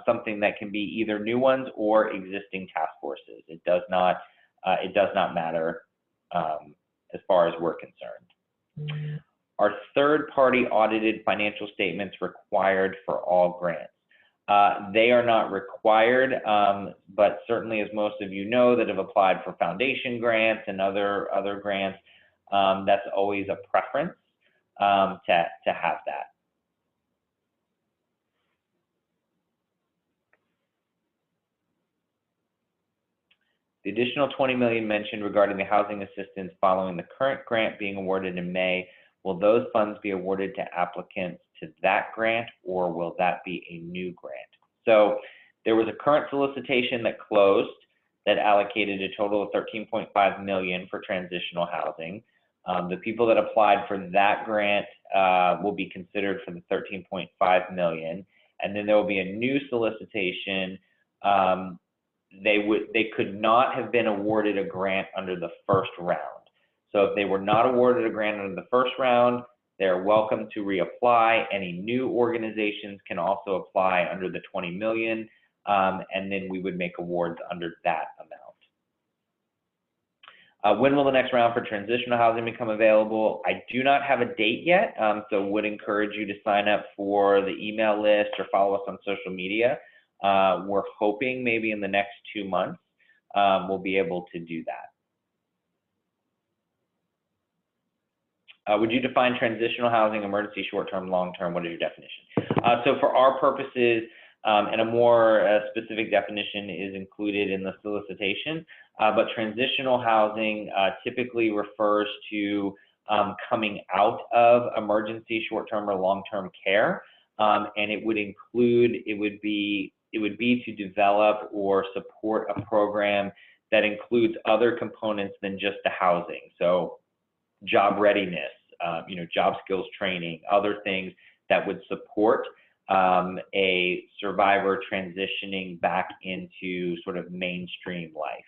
something that can be either new ones or existing task forces. It does not matter as far as we're concerned. Are third-party audited financial statements required for all grants? They are not required, but certainly, as most of you know that have applied for foundation grants and other grants, that's always a preference to have that. The additional $20 million mentioned regarding the housing assistance following the current grant being awarded in May, will those funds be awarded to applicants to that grant, or will that be a new grant? So there was a current solicitation that closed that allocated a total of $13.5 million for transitional housing. The people that applied for that grant will be considered for the $13.5 million, and then there will be a new solicitation they could not have been awarded a grant under the first round. So if they were not awarded a grant under the first round, they're welcome to reapply. Any new organizations can also apply under the 20 million, and then we would make awards under that amount. When will the next round for transitional housing become available? I do not have a date yet, so would encourage you to sign up for the email list or follow us on social media. We're hoping maybe in the next 2 months we'll be able to do that. Would you define transitional housing, emergency, short-term, long-term? What is your definition? So for our purposes, and a more specific definition is included in the solicitation, but transitional housing typically refers to coming out of emergency, short-term, or long-term care, and it would include, it would be to develop or support a program that includes other components than just the housing. So job readiness, job skills training, other things that would support a survivor transitioning back into sort of mainstream life.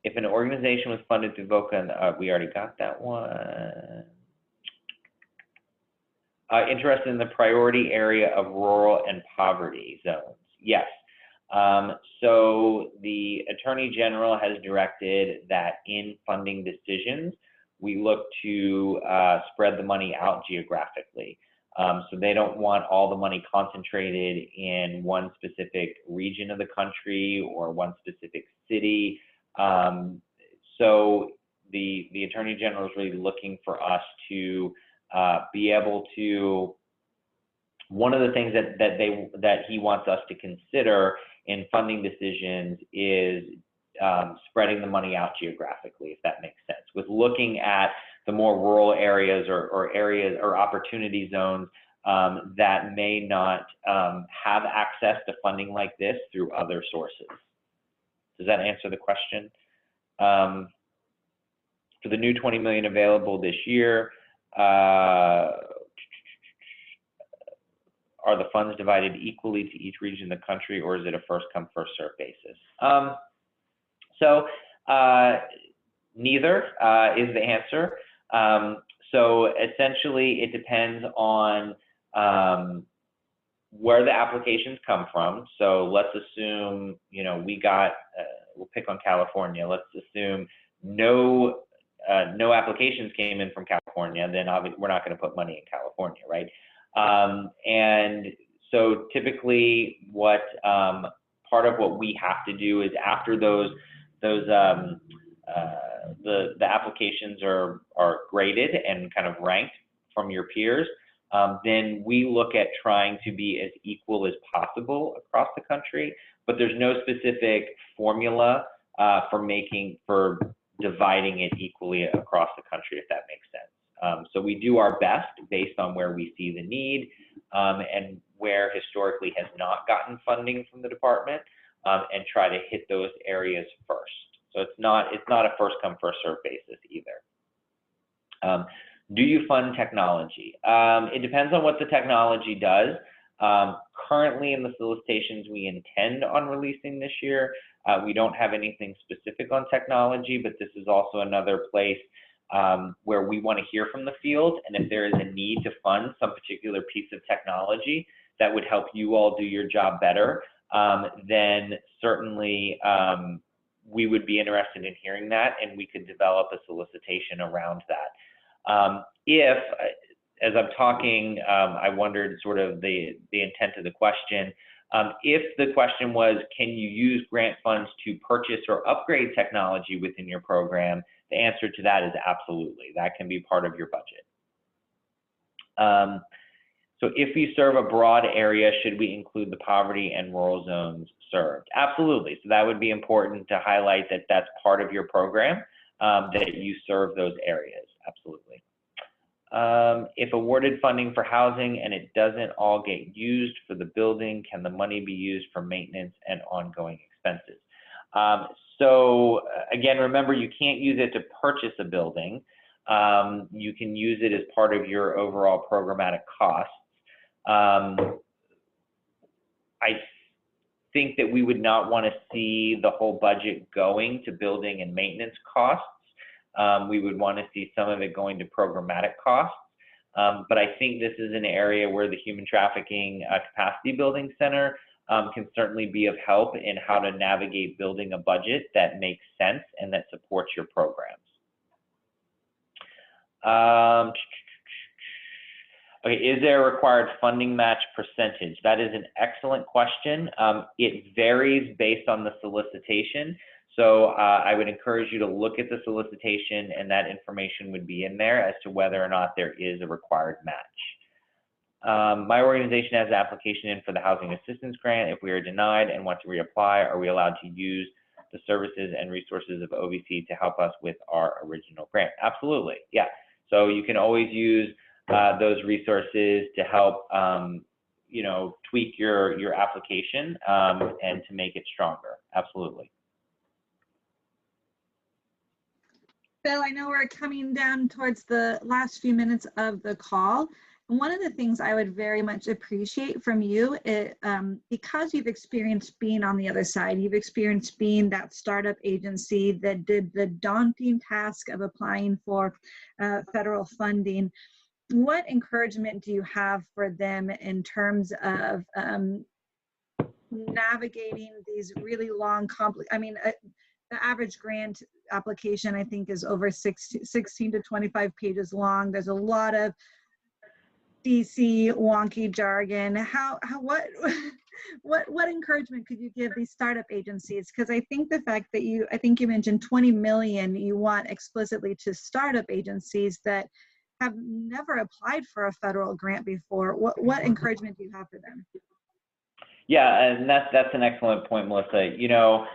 If an organization was funded through VOCA, we already got that one. Interested in the priority area of rural and poverty zones. Yes. So the Attorney General has directed that in funding decisions, we look to spread the money out geographically. So they don't want all the money concentrated in one specific region of the country or one specific city. So the Attorney General is really looking for us to be able to, one of the things that he wants us to consider in funding decisions is spreading the money out geographically, if that makes sense, with looking at the more rural areas or areas or opportunity zones that may not have access to funding like this through other sources. Does that answer the question? For the new 20 million available this year, are the funds divided equally to each region of the country, or is it a first come, first served basis? Neither is the answer. So essentially it depends on where the applications come from. So let's assume, we got, we'll pick on California. Let's assume no applications came in from California, then obviously we're not going to put money in California, right? And so typically what part of what we have to do is after the applications are graded and kind of ranked from your peers, then we look at trying to be as equal as possible across the country, but there's no specific formula for dividing it equally across the country, if that makes sense. So we do our best based on where we see the need and where historically has not gotten funding from the department, and try to hit those areas first. So it's not a first come, first served basis either. Do you fund technology? It depends on what the technology does. Currently in the solicitations we intend on releasing this year, we don't have anything specific on technology, but this is also another place where we want to hear from the field, and if there is a need to fund some particular piece of technology that would help you all do your job better, then certainly we would be interested in hearing that, and we could develop a solicitation around that. If, as I'm talking, I wondered sort of the intent of the question. If the question was, can you use grant funds to purchase or upgrade technology within your program? The answer to that is absolutely. That can be part of your budget. So if we serve a broad area, should we include the poverty and rural zones served? Absolutely. So that would be important to highlight that that's part of your program, that you serve those areas. Absolutely. If awarded funding for housing and it doesn't all get used for the building, can the money be used for maintenance and ongoing expenses? So again, remember, you can't use it to purchase a building. You can use it as part of your overall programmatic costs. I think that we would not want to see the whole budget going to building and maintenance costs. We would want to see some of it going to programmatic costs. But I think this is an area where the Human Trafficking Capacity Building Center can certainly be of help in how to navigate building a budget that makes sense and that supports your programs. Okay, is there a required funding match percentage? That is an excellent question. It varies based on the solicitation. So I would encourage you to look at the solicitation, and that information would be in there as to whether or not there is a required match. My organization has an application in for the housing assistance grant. If we are denied and want to reapply, are we allowed to use the services and resources of OVC to help us with our original grant? Absolutely, yeah. So you can always use those resources to help, you know, tweak your application and to make it stronger. Absolutely. Bill, I know we're coming down towards the last few minutes of the call. And one of the things I would very much appreciate from you, because you've experienced being on the other side, you've experienced being that startup agency that did the daunting task of applying for federal funding. What encouragement do you have for them in terms of navigating these really long, complex, I mean, the average grant application, I think, is over 16 to 25 pages long. There's a lot of DC wonky jargon. What encouragement could you give these startup agencies? Because I think the fact that I think you mentioned 20 million you want explicitly to startup agencies that have never applied for a federal grant before. What encouragement do you have for them? Yeah, and that's an excellent point, Melissa. You know,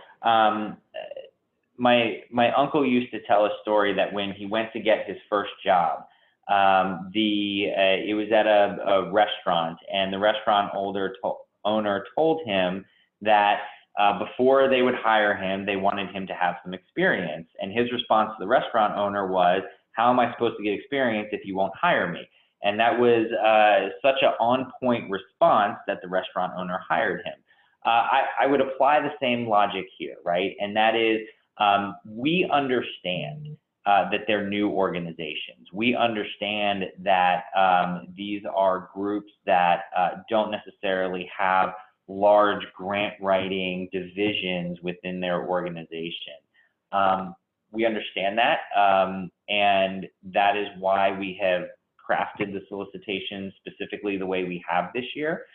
my uncle used to tell a story that when he went to get his first job, it was at a restaurant, and the restaurant owner told him that before they would hire him, they wanted him to have some experience. And his response to the restaurant owner was, "How am I supposed to get experience if you won't hire me?" And that was such an on-point response that the restaurant owner hired him. I would apply the same logic here, right? And that is, we understand that they're new organizations. We understand that these are groups that don't necessarily have large grant writing divisions within their organization. We understand that, and that is why we have crafted the solicitation specifically the way we have this year.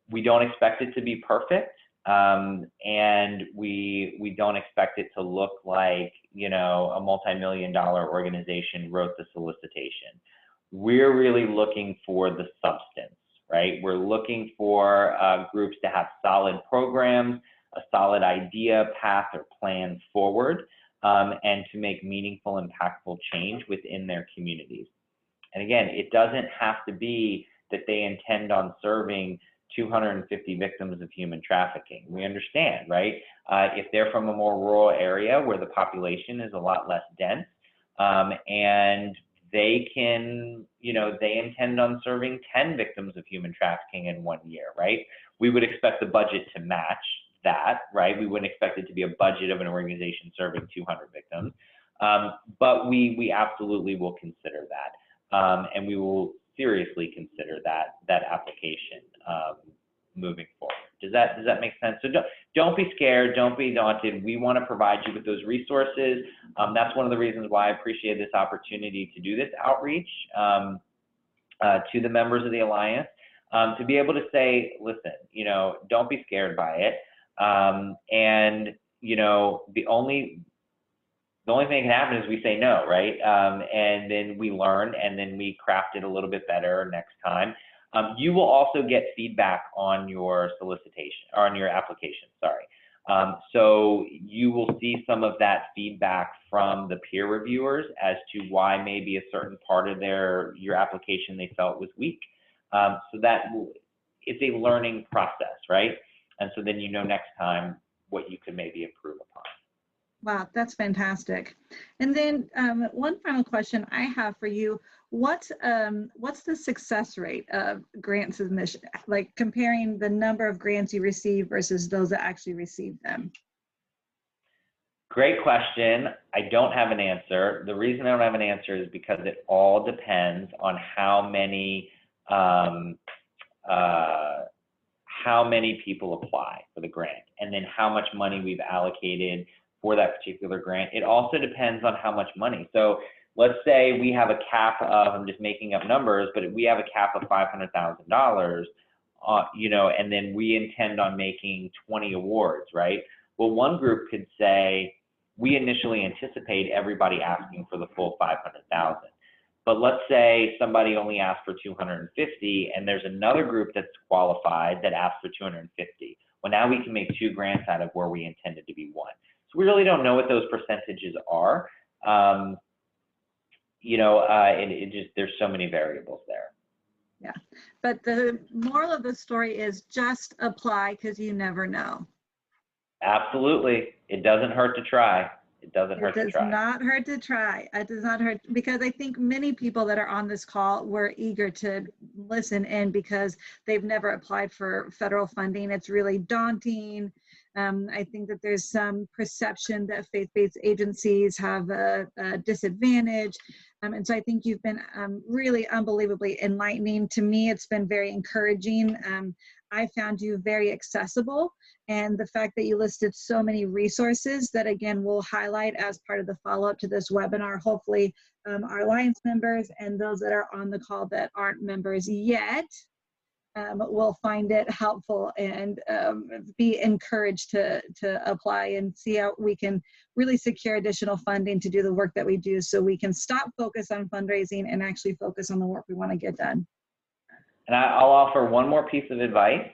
We don't expect it to be perfect, and we don't expect it to look like, you know, a multi-million-dollar organization wrote the solicitation. We're really looking for the substance, right? We're looking for groups to have solid programs, a solid idea, path, or plan forward, and to make meaningful, impactful change within their communities. And again, it doesn't have to be that they intend on serving 250 victims of human trafficking. We understand, right? If they're from a more rural area where the population is a lot less dense, and they can, you know, they intend on serving 10 victims of human trafficking in 1 year, right? We would expect the budget to match that, right? We wouldn't expect it to be a budget of an organization serving 200 victims, but we absolutely will consider that, and we will seriously consider that application moving forward. Does that make sense? So don't be scared, don't be daunted. We want to provide you with those resources. That's one of the reasons why I appreciate this opportunity to do this outreach to the members of the Alliance, to be able to say, listen, you know, don't be scared by it. And, you know, the only thing that can happen is we say no, right? And then we learn, and then we craft it a little bit better next time. You will also get feedback on your solicitation, or on your application, sorry. So you will see some of that feedback from the peer reviewers as to why maybe a certain part of your application they felt was weak. So it's a learning process, right? And so then you know next time what you could maybe improve upon. Wow, that's fantastic. And then one final question I have for you: what's the success rate of grant submission, like comparing the number of grants you receive versus those that actually receive them? Great question. I don't have an answer. The reason I don't have an answer is because it all depends on how many people apply for the grant, and then how much money we've allocated for that particular grant. It also depends on how much money. So let's say we have a cap of, I'm just making up numbers, but we have a cap of $500,000, you know, and then we intend on making 20 awards, right? Well, one group could say, we initially anticipate everybody asking for the full 500,000. But let's say somebody only asked for 250, and there's another group that's qualified that asked for 250. Well, now we can make 2 grants out of where we intended to be 1. So we really don't know what those percentages are. You know, it just, there's so many variables there. Yeah, but the moral of the story is just apply, because you never know. Absolutely. It doesn't hurt to try. It doesn't hurt to try. It does not hurt to try. It does not hurt, because I think many people that are on this call were eager to listen in because they've never applied for federal funding. It's really daunting. I think that there's some perception that faith-based agencies have a disadvantage. And so I think you've been really unbelievably enlightening. To me, it's been very encouraging. I found you very accessible, and the fact that you listed so many resources that, again, we'll highlight as part of the follow-up to this webinar. Hopefully our Alliance members and those that are on the call that aren't members yet will find it helpful and be encouraged to apply and see how we can really secure additional funding to do the work that we do, so we can stop focus on fundraising and actually focus on the work we want to get done. And I'll offer one more piece of advice.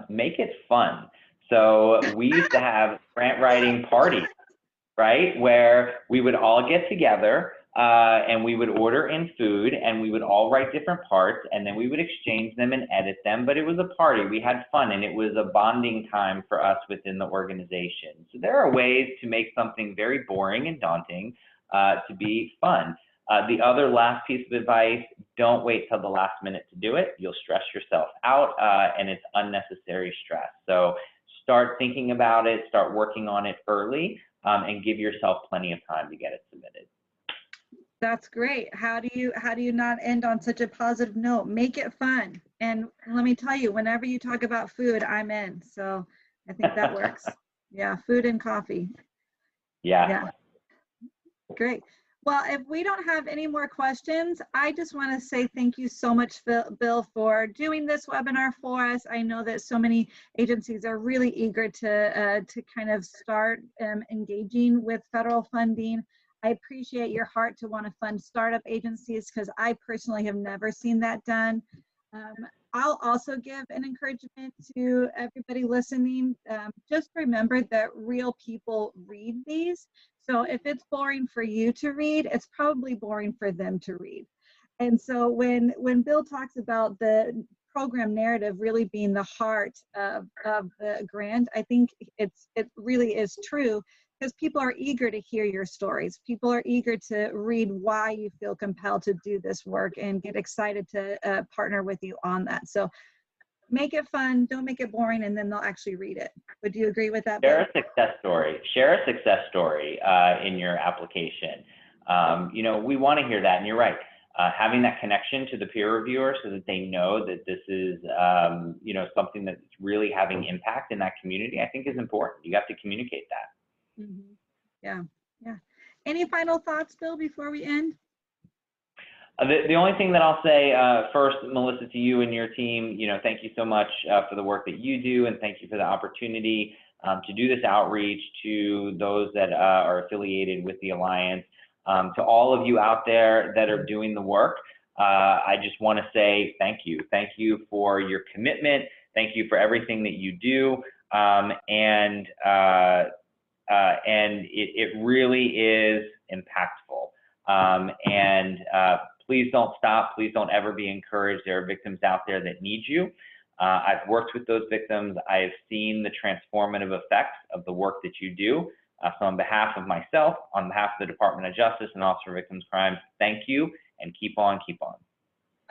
Make it fun. So we used to have grant writing parties, right? Where we would all get together and we would order in food, and we would all write different parts, and then we would exchange them and edit them. But it was a party. We had fun, and it was a bonding time for us within the organization. So there are ways to make something very boring and daunting to be fun. The other last piece of advice: don't wait till the last minute to do it. You'll stress yourself out, and it's unnecessary stress. So start thinking about it, start working on it early, and give yourself plenty of time to get it submitted. That's great. How do you not end on such a positive note? Make it fun. And let me tell you, whenever you talk about food, I'm in. So I think that works. Yeah, food and coffee. Yeah. Great. Well, if we don't have any more questions, I just want to say thank you so much, Bill, for doing this webinar for us. I know that so many agencies are really eager to kind of start engaging with federal funding. I appreciate your heart to want to fund startup agencies, because I personally have never seen that done. I'll also give an encouragement to everybody listening. Just remember that real people read these. So if it's boring for you to read, it's probably boring for them to read. And so when Bill talks about the program narrative really being the heart of the grant, I think it really is true, because people are eager to hear your stories. People are eager to read why you feel compelled to do this work and get excited to partner with you on that. So make it fun, don't make it boring, and then they'll actually read it. Would you agree with that? Share a success story. Share a success story in your application. You know, we want to hear that, and you're right. Having that connection to the peer reviewer so that they know that this is, you know, something that's really having impact in that community, I think is important. You have to communicate that. Mm-hmm. Yeah. Any final thoughts, Bill, before we end? The only thing that I'll say first, Melissa, to you and your team, you know, thank you so much for the work that you do, and thank you for the opportunity to do this outreach to those that are affiliated with the Alliance. To all of you out there that are doing the work, I just want to say thank you. Thank you for your commitment. Thank you for everything that you do. And it really is impactful. Please don't stop. Please don't ever be encouraged. There are victims out there that need you. I've worked with those victims. I have seen the transformative effects of the work that you do. So on behalf of myself, on behalf of the Department of Justice and Office for Victims of Crime, thank you, and keep on, keep on.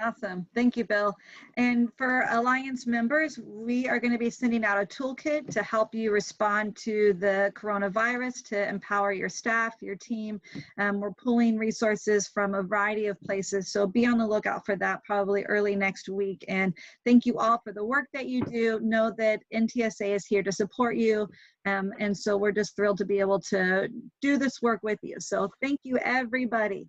Awesome. Thank you, Bill. And for Alliance members, we are going to be sending out a toolkit to help you respond to the coronavirus, to empower your staff, your team. We're pulling resources from a variety of places, so be on the lookout for that probably early next week. And thank you all for the work that you do. Know that NTSA is here to support you. And so we're just thrilled to be able to do this work with you. So thank you, everybody.